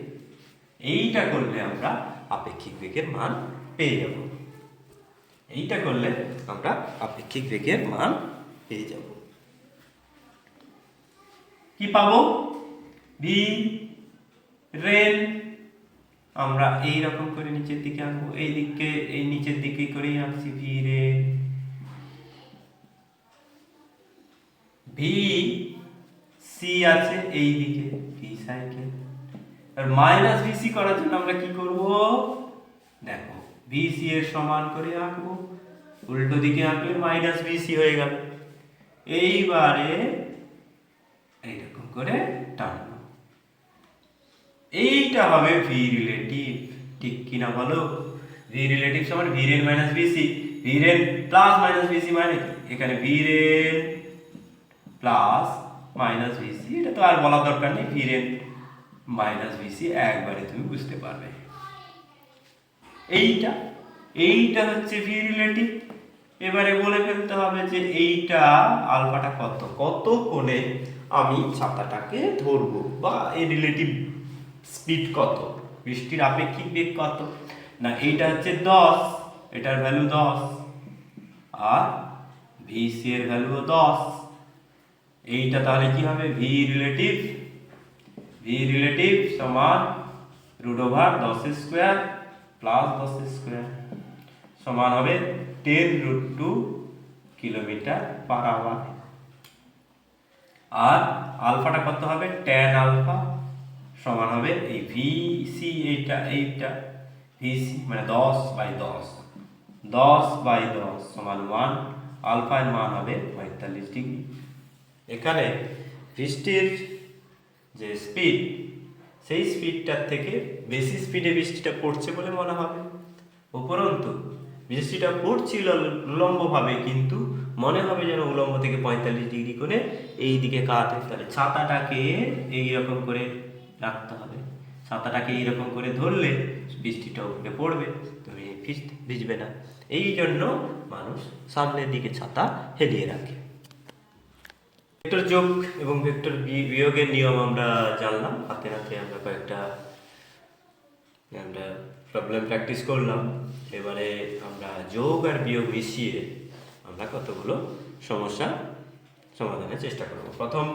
এইটা করলে আমরা আপেক্ষিক বেগের মান পেয়ে যাব। এইটা করলে আমরা আপেক্ষিক বেগের মান পেয়ে যাব। কি পাবো? ভি রেন আমরা এই রকম করে নিচের দিকে আঁকবো, এই দিকে এই নিচের দিকে করেই আঁকছি ভি রেন। ভি সি আছে এই দিকে ভি সাইকেল। আর মাইনাস ভিসি করার জন্য আমরা কি করব, দেখো ভিসি এর সমান করে আঁকবো, উল্টো দিকে আঁকলে মাইনাস ভিসি হয়ে গেল। এইবারে এইরকম করে টানবো, এইটা হবে ভি রিলেটিভ, ঠিক কিনা বলো? ভি রিলেটিভ সমান V rain minus V C, V rain plus minus V C মানে কি, এখানে V rain plus minus V C, এটা তো আর বলার দরকার নেই, ভি রেন মাইনাস ভিসি একবারে তুমি বুঝতে পারবে। এইটা এইটা হচ্ছে ভি রিলেটিভ। এবারে বলে ফেলতে হবে যে এইটা আলফাটা কত, কত কোণে আমি ছাতাটাকে ধরবো, বা এই রিলেটিভ স্পিড কত, বৃষ্টির আপেক্ষিক বেগ কত। না এইটা হচ্ছে 10, এটার ভ্যালু 10, আর ভিসি এর ভ্যালু 10। এইটা তাহলে কি হবে, ভি রিলেটিভ সমান √10² প্লাস 10² সমান হবে 10√2 km/h। আর আলফাটা কত হবে, tan আলফা সমান হবে এই ভিসি, এইটা ভিসি মানে 10/10, 10/10 সমান 1, আলফার মান হবে 45 ডিগ্রি। এখানে বৃষ্টির যে স্পিড, সেই স্পিডটার থেকে বেশি স্পিডে বৃষ্টিটা পড়ছে বলে মনে হবে। উপরন্তু বৃষ্টিটা পড়ছিল উলম্বভাবে, কিন্তু মনে হবে যেন উলম্ব থেকে 45 ডিগ্রি করে এই দিকে কাটে। তাহলে ছাতাটাকে এইরকম করে রাখতে হবে, ছাতাটাকে এইরকম করে ধরলে বৃষ্টিটা উপরে পড়বে, তুমি ভিজবে না। এই জন্য মানুষ সামনের দিকে ছাতা হেলিয়ে রাখে। ভেক্টর যোগ এবং ভেক্টর বিয়োগের নিয়ম আমরা জানলাম, হাতে হাতে আমরা কয়েকটা প্রবলেম প্র্যাকটিস করলাম। এবারে আমরা যোগ আর বিয়োগ মিশিয়ে আমরা কতগুলো সমস্যা সমাধানের চেষ্টা করব। প্রথম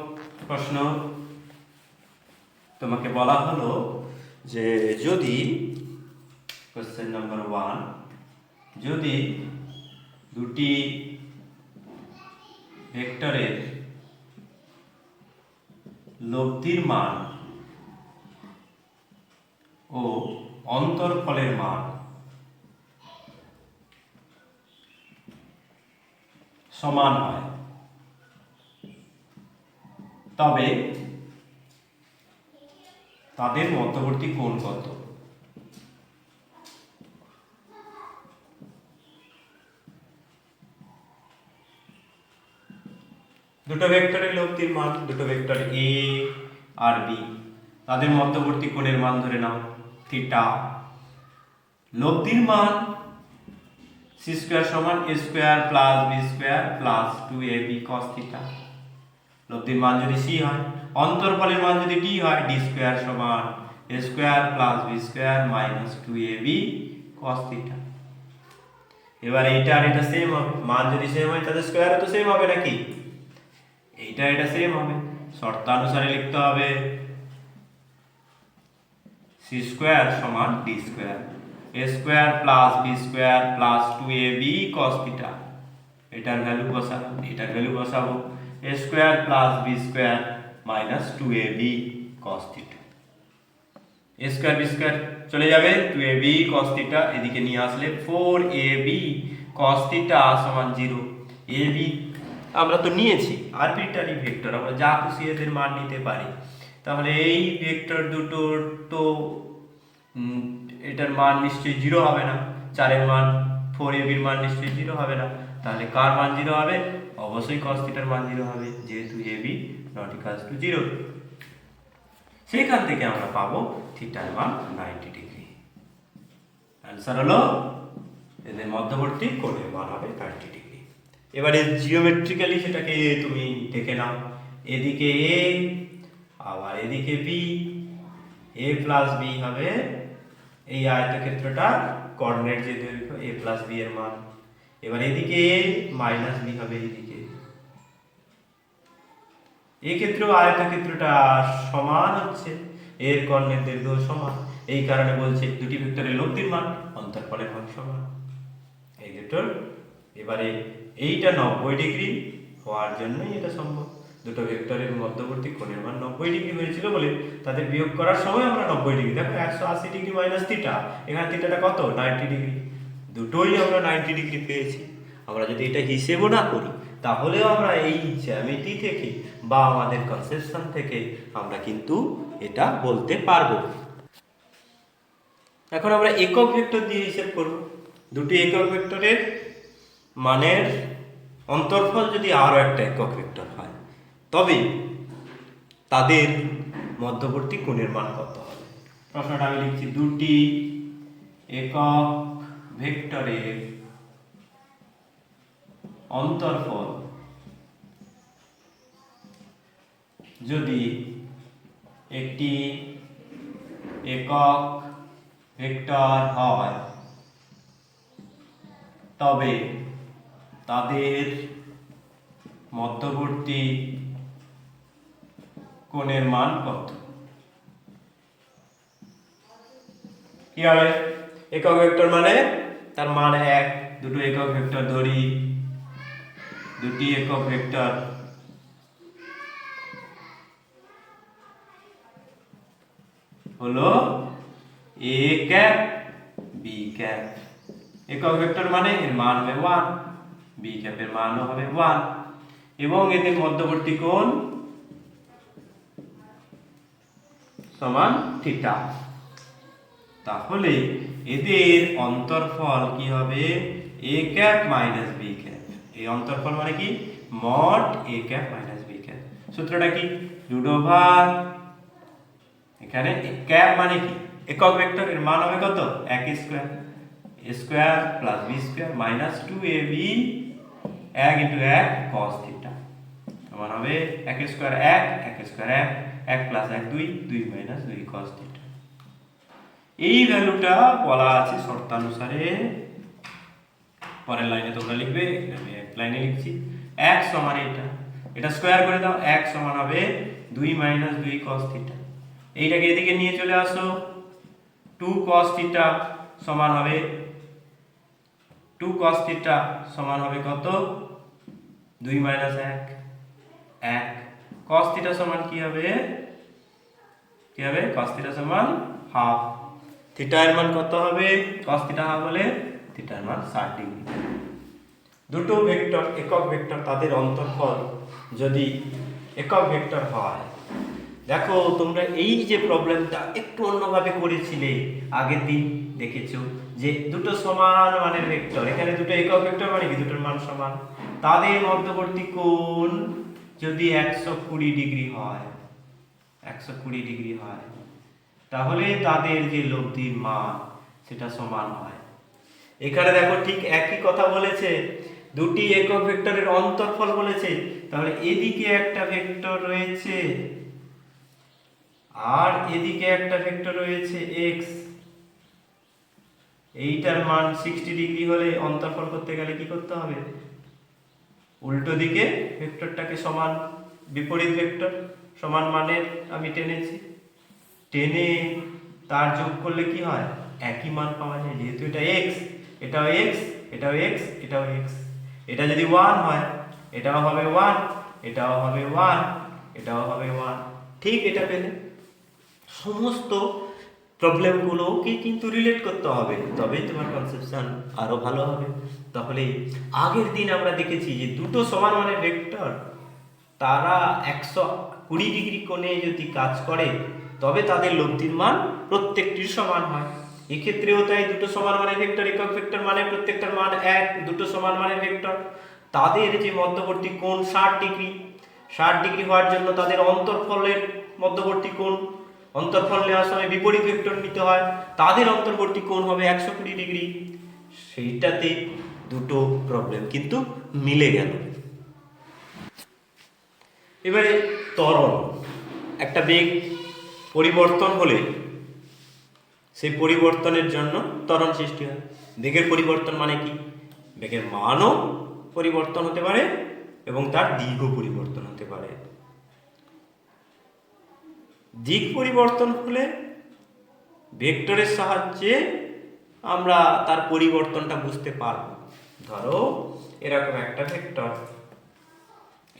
প্রশ্ন তোমাকে বলা হলো যে যদি, কোশ্চেন নাম্বার 1, যদি দুটি ভেক্টরের লব্ধির মান ও অন্তরফলের মান সমান হয়, তবে তাদের মধ্যবর্তী কোণ কত? দুটো ভেক্টরের লব্ধির মান, দুটো ভেক্টর এ আর বি, তাদের মধ্যবর্তী কোণের মান ধরে নাও থিটা। লব্ধির মান c² সমান a² plus b² plus 2ab cos theta. লব্ধির মান যদি c হয়, অন্তরফলের মান যদি d হয়, d² সমান a² plus b² minus 2ab cos theta. এবার এইটা আর এটা সেম হবে, মান যদি সেম হয় তাহলে স্কয়ারও তো সেম হবে নাকি, এইটা এটা সেম হবে। শর্তানুসারে লিখতে হবে c² সমান d², a² plus b² plus 2ab cos theta. এটার ভ্যালু বসাবো, এটার ভ্যালু বসাবো, a² plus b² minus 2ab cos theta. a² b² চলে যাবে, 2ab cos থিটা এদিকে নিয়ে আসলে 4ab cos থিটা সমান 0। ab আমরা তো নিয়েছি আরবিট্রারি ভেক্টর, আমরা যা খুশি এদের মান নিতে পারি। তাহলে এই ভেক্টর দুটোর তো এটার মান নিশ্চয়ই 0 হবে না, 4 এর মান 4ab এর মান নিশ্চয়ই 0 হবে না। তাহলে কার মান 0 হবে? অবশ্যই cos থিটার মান 0 হবে, যেহেতু ab not equals to 0। সেখান থেকে আমরা পাবো থিটার মান 90 ডিগ্রি। অ্যান্সার হলো এদের মধ্যবর্তী কোণের মান হবে 90 ডিগ্রি। এবারে জিওমেট্রিক্যালি সেটাকে তুমি দেখে নাও, এদিকে a আবার এদিকে b, a প্লাস b হবে এই আয়তক্ষেত্রটা কোঅর্ডিনেট যে দৈর্ঘ্য a প্লাস b এর মান। এবার এদিকে a মাইনাস b হবে এইদিকে। এই ক্ষেত্রেও আয়তক্ষেত্রটা সমান হচ্ছে, এর কর্ণের দৈর্ঘ্য সমান। এই কারণে বলছে দুটি ভেক্টরের লব্ধির মান অন্তরফলের মান সমান। এই দুটোর এবারে এইটা 90 ডিগ্রি হওয়ার জন্যই এটা সম্ভব। দুটো ভেক্টরের মধ্যবর্তী কোণের মান 90 ডিগ্রি হয়েছিল বলে তাদের বিয়োগ করার সময় আমরা 90 ডিগ্রি, দেখো 180 ডিগ্রি মাইনাস থিটা, এখানে থিটাটা কত 90 ডিগ্রি, দুটোই আমরা 90 ডিগ্রি পেয়েছি। আমরা যদি এটা হিসেবও না করি তাহলেও আমরা এই জ্যামিতি থেকে বা আমাদের কনসেপশন থেকে আমরা কিন্তু এটা বলতে পারবো। এখন আমরা একক ভেক্টর দিয়ে হিসেব করব। দুটি একক ভেক্টরের মানের অন্তর্ফল যদি আরও একটা একক ভেক্টর হয় তবে তাদের মধ্যবর্তী কোণের মান কত হবে। প্রশ্নটা আমি লিখছি, দুটি একক ভেক্টরের অন্তর্ফল যদি একটি একক ভেক্টর হয় তবে তাদের মধ্যবর্তী কোণের মান কত। কি হবে, একক ভেক্টর মানে তার মান 1, দুটো একক ভেক্টর ধরি, দুটি একক ভেক্টর হলো a ক্যাপ b ক্যাপ। একক ভেক্টর মানে এর মান হবে 1, b ক্যাপের মানও হবে 1 এবং এদের মধ্যবর্তী কোণ সমান থিটা। তাহলে এদের অন্তর্ফল কি হবে, a cap minus b cap. এই অন্তর্ফল মানে কি, mod a cap minus b cap. সূত্রটা কি, রুট ওভার, এখানে ক্যাপ মানে কি একক ভেক্টর, এর মান হবে কত 1 square, a square plus b square minus 2ab 1 into 1 cos theta সমান হবে 1 square 1, 1 square 1, 1 plus 1 2, 2 minus 2 cos theta. এই ভ্যালুটা বলা আছে শর্তানুসারে, পরের লাইনে তোমরা লিখবে, আমি এক লাইনে লিখছি, 1 সমান এটা স্কয়ার করে দাও, 1 সমান হবে 2 মাইনাস 2 cos থিটা। এইটাকে এদিকে নিয়ে চলে আসো, 2 cos থিটা সমান হবে 2 cos থিটা সমান হবে কত, 2 মাইনাস 1 1 cos থিটা সমান কি হবে cos থিটা সমান হাফ। থিটা এর মান কত হবে, cos থিটা হাফ হলে থিটার মান 60 ডিগ্রি। দুটো ভেক্টর একক ভেক্টর তাদের অন্তর্ফল যদি একক ভেক্টর হয়, দেখো তোমরা এই যে প্রবলেমটা একটু অন্যভাবে করেছিলে আগের দিন, দেখেছো যে দুটো সমান মানের ভেক্টর, এখানে দুটো একক ভেক্টর মানে কি দুটোর মান সমান, তাদের মধ্যবর্তী কোণ যদি 120 ডিগ্রি হয়, 120 ডিগ্রি হয়, তাহলে তাদের যে লব্ধির মান সেটা সমান হয়। এখানে দেখো ঠিক একই কথা বলেছে, দুটি একক ভেক্টরের অন্তর্ফল বলেছে, তাহলে এদিকে একটা ভেক্টর রয়েছে আর এদিকে একটা ভেক্টর রয়েছে x, এইটার মান 60 ডিগ্রি হলে অন্তর্ফল করতে গেলে কি করতে হবে, উল্টো দিকে ভেক্টরটাকে সমান, বিপরীত ভেক্টর সমান মানের আমি টেনেছি, টেনে তার যোগ করলে কি হয়, একই মান পাওয়া যায়। যেহেতু এটা x, এটাও x, এটাও x, এটাও x, এটা যদি 1 হয় এটাও হবে 1, এটাও হবে 1, এটাও হবে 1, ঠিক এটা পেলে সমস্ত প্রবলেমগুলোকে কিন্তু রিলেট করতে হবে, তবেই তোমার কনসেপশন আরো ভালো হবে। তাহলে আগের দিন আমরা দেখেছি যে দুটো সমান মানের ভেক্টর তারা 120 ডিগ্রি কোণে যদি কাজ করে তবে তাদের লব্ধির মান প্রত্যেকটির সমান হয়। এক্ষেত্রেও তাই, দুটো সমান মানের ভেক্টর একক ভেক্টর মানে প্রত্যেকটার মান 1, দুটো সমান মানের ভেক্টর তাদের যে মধ্যবর্তী কোণ 60 ডিগ্রি, 60 ডিগ্রি হওয়ার জন্য তাদের অন্তর্ফলের মধ্যবর্তী কোণ, অন্তর্ফল নেওয়ার সময় বিপরীত ভেক্টর নিতে হয়, তাদের অন্তর্বর্তী কোণ হবে 120 ডিগ্রি। সেইটাতে দুটো প্রবলেম কিন্তু মিলে গেল। এবারে ত্বরণ, একটা বেগ পরিবর্তন হলে সেই পরিবর্তনের জন্য ত্বরণ সৃষ্টি হয়। বেগের পরিবর্তন মানে কি, বেগের মানও পরিবর্তন হতে পারে এবং তার দিকও পরিবর্তন হতে পারে। দিক পরিবর্তন হলে ভেক্টরের সাহায্যে আমরা তার পরিবর্তনটা বুঝতে পারব। ধরো এরকম একটা ভেক্টর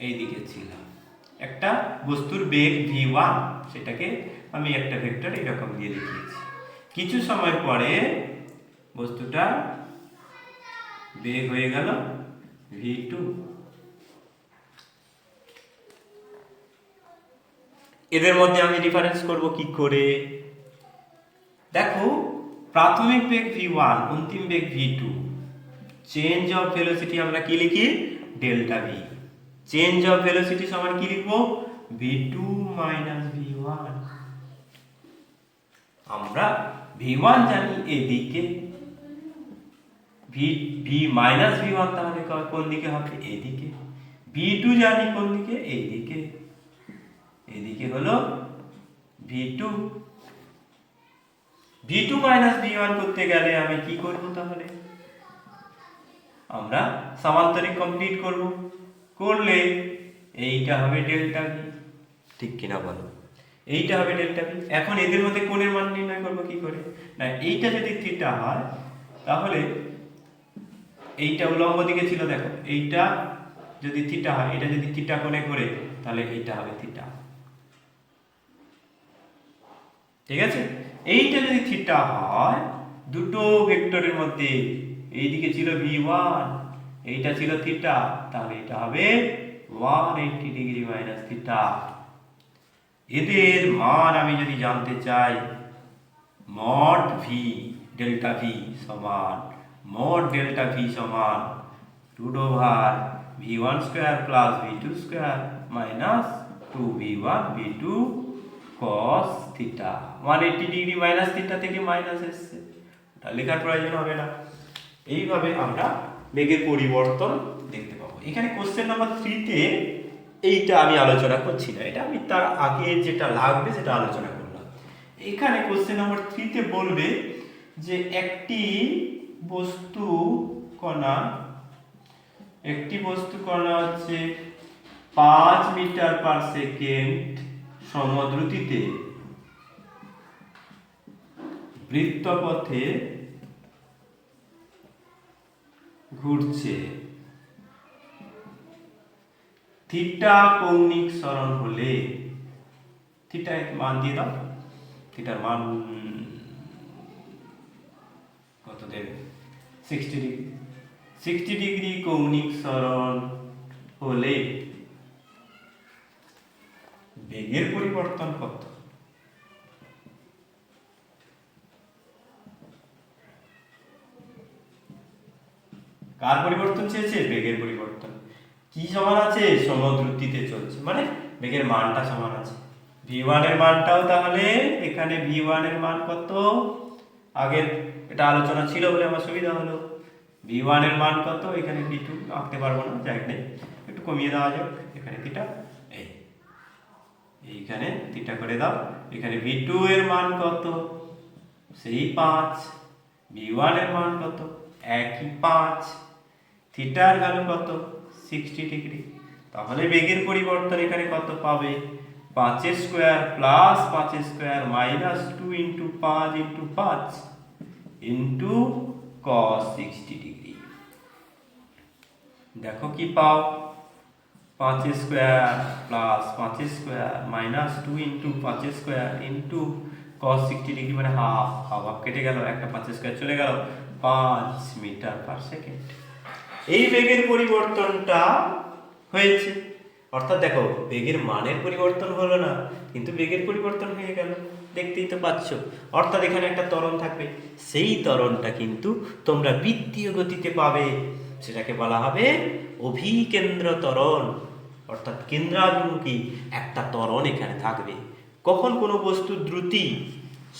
এই দিকে ছিল, একটা বস্তুর বেগ v1, সেটাকে আমি একটা ভেক্টর এরকম দিয়ে দেখিয়েছি। কিছু সময় পরে বস্তুটা বেগ হয়ে গেল v2। এদের মধ্যে আমি ডিফারেন্স করব কি করে? দেখো, প্রাথমিক বেগ v1, অন্তিম বেগ v2, চেঞ্জ অফ ভেলোসিটি আমরা কি লিখি? Delta v। Change of velocity সমান কি লিখবো? v2 minus v1। আমরা v1 জানি এদিকে, v মাইনাস v1 তাহলে কোন দিকে হবে? এদিকে। v2 জানি কোন দিকে? এইদিকে। এদিকে হলো v2। v2 মাইনাস v1 করতে গেলে আমি কি করব? তাহলে আমরা সামান্তরিক কমপ্লিট করব, করলে এইটা হবে ডেল্টা ভি। ঠিক কিনা বলো? এইটা হবে ডেল্টা ভি। এখন এদের মধ্যে কোণের মান নির্ণয় করব কি করে? না, এইটা যদি থিটা হয় তাহলে এইটা উলম্ব দিকে ছিল, দেখো এইটা যদি থিটা হয়, এটা যদি থিটা কোণে করে, তাহলে এইটা হবে থিটা। ঠিক আছে? এইটা যদি থিটা হয়, দুটো ভেক্টরের মধ্যে এইদিকে ছিল v1, এইটা ছিল থিটা, তাহলে এটা হবে 180 ডিগ্রি মাইনাস থিটা। এদের মান আমি যদি জানতে চাই, মড ভি ডেল্টা ভি সমান মড ডেল্টা ভি সমান √v1 square plus v2 square minus 2v1 v2 cos theta. 180 degree minus theta থেকে মাইনাস এসছে, ওটা লেখার প্রয়োজন হবে না। এইভাবে আমরা বেগের পরিবর্তন দেখতে পাবো। এখানে কোশ্চেন নাম্বার 3 তে এইটা আমি আলোচনা করছি না, এটা আমি তার আগে যেটা লাগবে সেটা আলোচনা করলাম। এখানে কোশ্চেন নাম্বার 3 তে বলবে যে একটি বস্তু কণা হচ্ছে 5 মিটার পার সেকেন্ড সমদ্রুতিতে বৃত্তপথে ঘুরছে, থিটা কৌণিক সরণ হলে, থিটা মান দিয়ে দাও, থিটার মান কত দেবে? 60 ডিগ্রি। 60 ডিগ্রি কৌণিক সরণ হলে বেগের পরিবর্তন কত? কার পরিবর্তন চেয়েছে? বেগের পরিবর্তন। কি সমান আছে? সমদ্রুতিতে চলছে, মানে বেগের মানটা সমান আছে। v1 এর মানটাও তাহলে এখানে v1 এর মান কত? আগের এটা আলোচনা ছিল বলে আমার সুবিধা হলো। v1 এর মান কত? এখানে v2 আঁকতে পারবো না, যাই নেই, একটু কমিয়ে দেওয়া যাক। এখানে থিটা, এইখানে থিটা করে দাও। এখানে v2 এর মান কত? সেই 5। v1 এর মান কত? একই 5। থিটার ভ্যালু কত? 60 ডিগ্রি। তাহলে বেগের পরিবর্তন এখানে কত পাবে? 5 এর স্কয়ার প্লাস 5 এর square minus 2 into 5 into 5 into cos 60 degree. দেখো কি পাও? 5 এর স্কয়ার প্লাস 5 এর স্কয়ার মাইনাস 2 ইন্টু 5 এর স্কয়ার ইন্টু cos 60 ডিগ্রি, মানে হাফ হাফ কেটে গেল, একটা 5 এর স্কয়ার চলে গেল, 5 মিটার পার সেকেন্ড। এই বেগের পরিবর্তনটা হয়েছে, অর্থাৎ দেখো বেগের মানের পরিবর্তন হলো না, কিন্তু বেগের পরিবর্তন হয়ে গেল, দেখতেই তো পাচ্ছ। অর্থাৎ এখানে একটা ত্বরণ থাকবে, সেই ত্বরণটা কিন্তু তোমরা বৃত্তীয় গতিতে পাবে, সেটাকে বলা হবে অভিকেন্দ্র ত্বরণ। অর্থাৎ কেন্দ্রাভিমুখী একটা ত্বরণ এখানে থাকবে। কখন কোনো বস্তুর দ্রুতি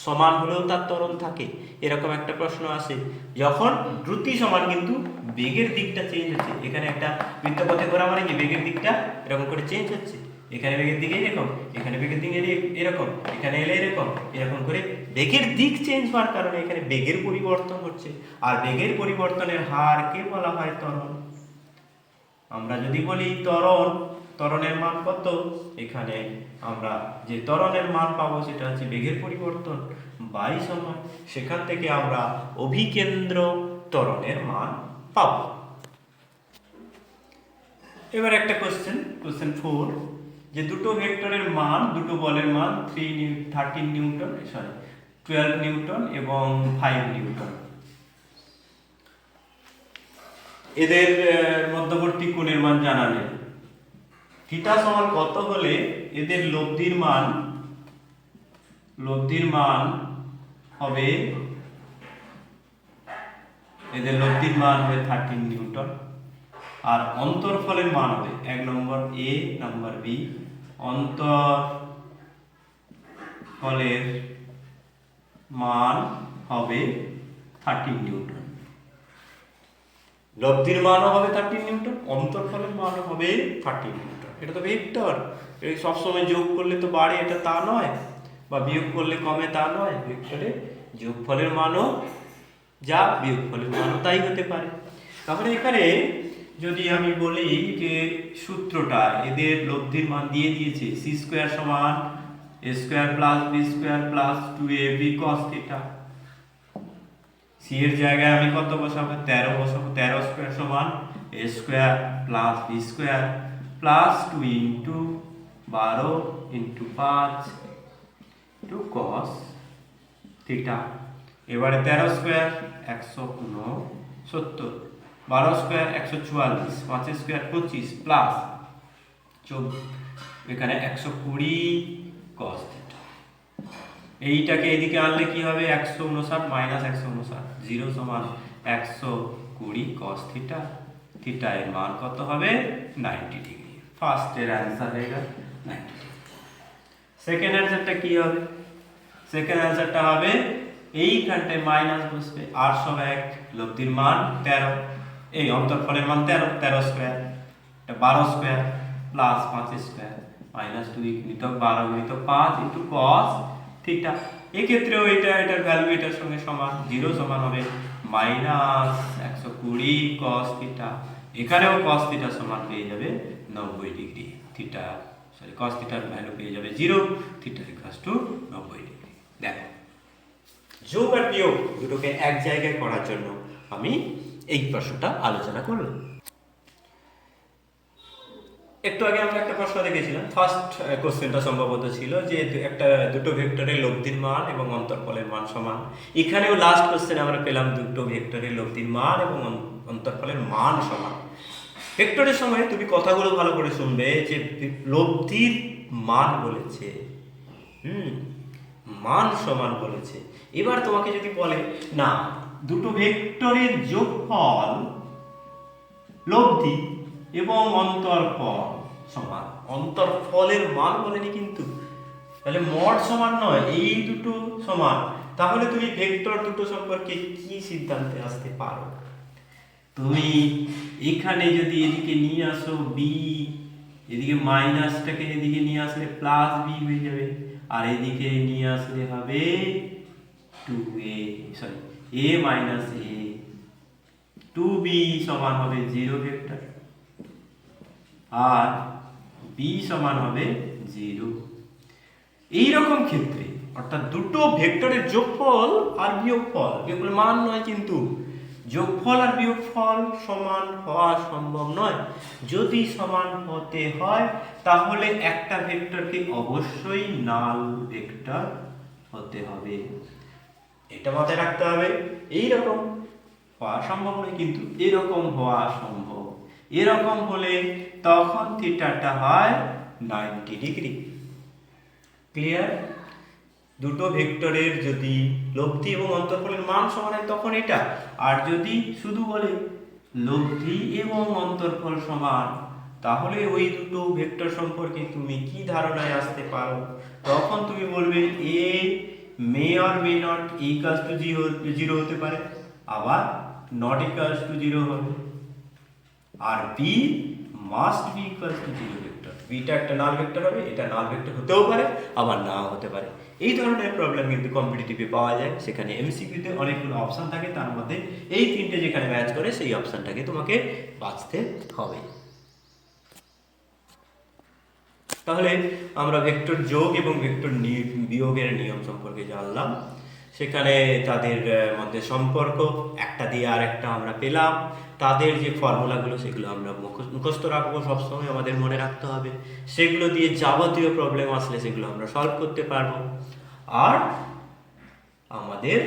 সমান হলেও তার ত্বরণ থাকে, এরকম একটা প্রশ্ন আসে যখন দ্রুতি সমান কিন্তু বেগের দিকটা চেঞ্জ হচ্ছে। এখানে একটা বৃত্তপথে ঘোরা মানে কি বেগের দিকটা এরকম করে চেঞ্জ হচ্ছে, এখানে বেগের দিকে এরকম, এখানে বেগের দিকে এরকম, এখানে এলে এরকম, এরকম করে বেগের দিক চেঞ্জ হওয়ার কারণে এখানে বেগের পরিবর্তন হচ্ছে। আর বেগের পরিবর্তনের হারকে বলা হয় ত্বরণ। আমরা যদি বলি ত্বরণ, ত্বরণের মান কত, এখানে আমরা যে ত্বরণের মান পাবো সেটা হচ্ছে বেগের পরিবর্তন বাই সময়, সেখান থেকে আমরা অভিকেন্দ্র ত্বরণের মান পাবো। এবার একটা কোশ্চেন 4, যে দুটো ভেক্টরের মান, দুটো বলের মান 13 নিউটন 12 নিউটন এবং 5 নিউটন, এদের মধ্যবর্তী কোণের মান জানা নেই। থিটা সমান কত হলে এদের লব্ধির মান হবে, এদের লব্ধির মান হবে 13 নিউটন, আর অন্তরফলের মান হবে 1 নম্বর এ, নম্বর বি, অন্তরফলের মান হবে 13 নিউটন, লব্ধির মানও হবে 13 নিউটন, অন্তরফলের মানও হবে 13 নিউটন। এটা তো ভেক্টর, এই সবসময় যোগ করলে তো বাড়ে এটা তা নয়, বা বিয়োগ করলে কমে তা নয়, ভেক্টরে যোগফলের মানও যা, বিয়োগফলের মানও তাই হতে পারে। তাহলে এখানে যদি আমি বলি যে সূত্রটা, এদের লব্ধির মান দিয়ে দিয়েছে, সি স্কোয়ার সমান এ square plus B square plus 2ab cos theta. C এর জায়গায় আমি কত বসাবো, 13 বসাবো, 13 স্কোয়ার সমান এ square plus B square plus 2 into 12 into 5 to cos theta. এবারে 13 স্কোয়ার 169, 12 স্কোয়ার 144, 5 স্কোয়ার 25 প্লাস এখানে 120 cos থিটা। এইটাকে এদিকে আনলে কি হবে, 159 মাইনাস 159, 0 সমান 120 cos থিটা। থিটা এর মান কত হবে, 90 ডিগ্রি। ফার্স্টের অ্যান্সার হয়ে গেল 90 ডিগ্রি। সেকেন্ড অ্যান্সারটা কি হবে, সেকেন্ড অ্যান্সারটা হবে এইখানটায় মাইনাস বসবে, 8 সব 1, লব্ধির মান 13, এই অন্তরফলের মান 13, 13 স্কোয়ার, এটা 12 স্কোয়ার প্লাস 5 স্কোয়ার মাইনাস 2 গুণিতক 12 গুণিতক 5 ইন্টু cos থিটা। এক্ষেত্রেও এটার ভ্যালু এটার সঙ্গে সমান, 0 সমান হবে মাইনাস 120 cos থিটা। এখানেও cos থিটা সমান পেয়ে যাবে 90 ডিগ্রি। থিটা cos থিটার ভ্যালু পেয়ে যাবে 0, থিটা ইকুয়ালস টু 90 ডিগ্রি। দেখো, যোগ আর বিয়োগ দুটোকে এক জায়গায় করার জন্য আমি এই প্রশ্নটা আলোচনা করলাম। একটু আগে আমরা একটা প্রশ্ন দেখেছিলাম, ফার্স্ট কোশ্চেনটা সম্ভবত ছিল যে দুটো ভেক্টরের লব্ধির মান এবং অন্তরফলের মান সমান। এখানেও লাস্ট কোশ্চেনে আমরা পেলাম দুটো ভেক্টরের লব্ধির মান এবং অন্তরফলের মান সমান। ভেক্টরের সময় তুমি কথাগুলো ভালো করে শুনবে, যে লব্ধির মান বলেছে, মান সমান বলেছে। এবার তোমাকে যদি বলে না দুটো ভেক্টরের যোগফল লব্ধি এবং অন্তরফল সমান, অন্তরফলের মান বলেনি কিন্তু, তাহলে মড সমান নয়, এই দুটো সমান, তাহলে তুমি ভেক্টর দুটো সম্পর্কে কি সিদ্ধান্তে আসতে পারো? তুমি এখানে যদি এদিকে নিয়ে আসো বি, এদিকে মাইনাসটাকে এদিকে নিয়ে আসলে প্লাস বি হয়ে যাবে, আর এদিকে নিয়ে আসলে হবে 2a sorry a minus a, 2b সমান হবে 0 ভেক্টর, আর b সমান হবে 0। এইরকম ক্ষেত্রে অর্থাৎ দুটো ভেক্টরের যোগফল আর বিয়োগফল, বিয়োগফল মান নয় কিন্তু, যোগফল আর বিয়োগফল সমান হওয়া সম্ভব নয়। যদি সমান হতে হয় তাহলে একটা ভেক্টরকে অবশ্যই নাল ভেক্টর হতে হবে, এটা মাথায় রাখতে হবে। এইরকম হওয়া সম্ভব নয় কিন্তু এরকম হওয়া সম্ভব, এরকম হলে তখন থিটাটা হয় 90 ডিগ্রি। ক্লিয়ার? দুটো ভেক্টরের যদি লব্ধি এবং অন্তরফলের মান সমান হয় তখন এটা, আর যদি শুধু বলে লব্ধি এবং অন্তরফল সমান, তাহলে ওই দুটো ভেক্টর সম্পর্কে তুমি কি ধারণায় আসতে পারো? তখন তুমি বলবে a may or may not equals to 0 হতে পারে, আবার নট ইকুয়ালস টু 0 হবে, আর b must be equals to 0 vector. Beta একটা নাল ভেক্টর হবে, এটা নাল ভেক্টর হতেও পারে আবার নাও হতে পারে। এই ধরনের প্রবলেম কিন্তু কম্পিটিটিভে পাওয়া যায়, সেখানে এমসিকিউতে অনেকগুলো অপশন থাকে, তার মধ্যে এই তিনটে যেখানে ম্যাচ করে সেই অপশনটাকে তোমাকে বাছতে হবে। তাহলে আমরা ভেক্টর যোগ এবং ভেক্টর বিয়োগের নিয়ম সম্পর্কে জানলাম। সেখানে তাদের মধ্যে সম্পর্ক একটা দিয়ে আর একটা আমরা পেলাম। তাদের যে ফর্মুলাগুলো সেগুলো আমরা মুখস্থ রাখবো, সবসময় আমাদের মনে রাখতে হবে। সেগুলো দিয়ে যাবতীয় প্রবলেম আসলে সেগুলো আমরা সলভ করতে পারবো। আর আমাদের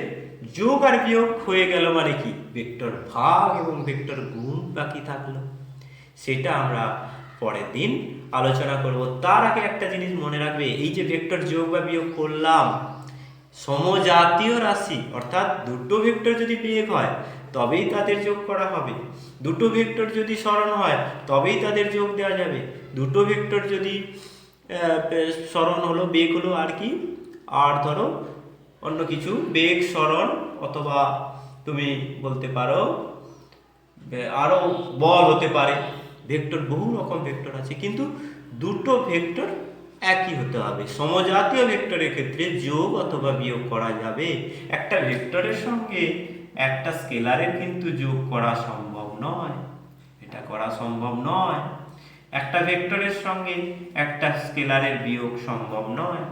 যোগ আর বিয়োগ হয়ে গেল মানে কি, ভেক্টর ভাগ এবং ভেক্টর গুণ বাকি থাকলো। সেটা আমরা পরের দিন আলোচনা করব। তার আগে একটা জিনিস মনে রাখবে, এই যে ভেক্টর যোগ বা বিয়োগ করলাম, সমজাতীয় রাশি অর্থাৎ দুটো ভেক্টর যদি বিয়োগ হয় তবেই তাদের যোগ করা হবে। দুটো ভেক্টর যদি সরণ হয় তবেই তাদের যোগ দেওয়া যাবে। দুটো ভেক্টর যদি সরণ হলো, বেগ হলো আর কি, আর ধরো অন্য কিছু বেগ সরণ, অথবা তুমি বলতে পারো আরো বল হতে পারে। ভেক্টর বহু রকম ভেক্টর আছে, কিন্তু দুটো ভেক্টর একই হতে হবে। সমজাতীয় ভেক্টরের ক্ষেত্রে যোগ অথবা বিয়োগ করা যাবে। একটা ভেক্টরের সঙ্গে একটা স্কেলারের কিন্তু যোগ করা সম্ভব নয়, এটা করা সম্ভব নয়। একটা ভেক্টরের সঙ্গে একটা স্কেলারের বিয়োগ সম্ভব নয়।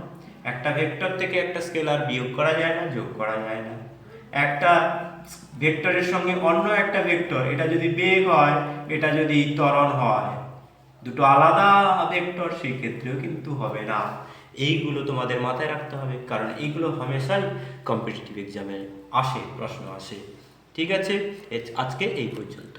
একটা ভেক্টর থেকে একটা স্কেলার বিয়োগ করা যায় না, যোগ করা যায় না। একটা ভেক্টরের সঙ্গে অন্য একটা ভেক্টর, এটা যদি বেগ হয়, এটা যদি ত্বরণ হয়, দুটো আলাদা ভেক্টর, সেই ক্ষেত্রেও কিন্তু হবে না। এইগুলো তোমাদের মাথায় রাখতে হবে, কারণ এইগুলো হামেশাই কম্পিটিটিভ এক্সামে আসে, প্রশ্ন আসে। ঠিক আছে, আজকে এই পর্যন্ত।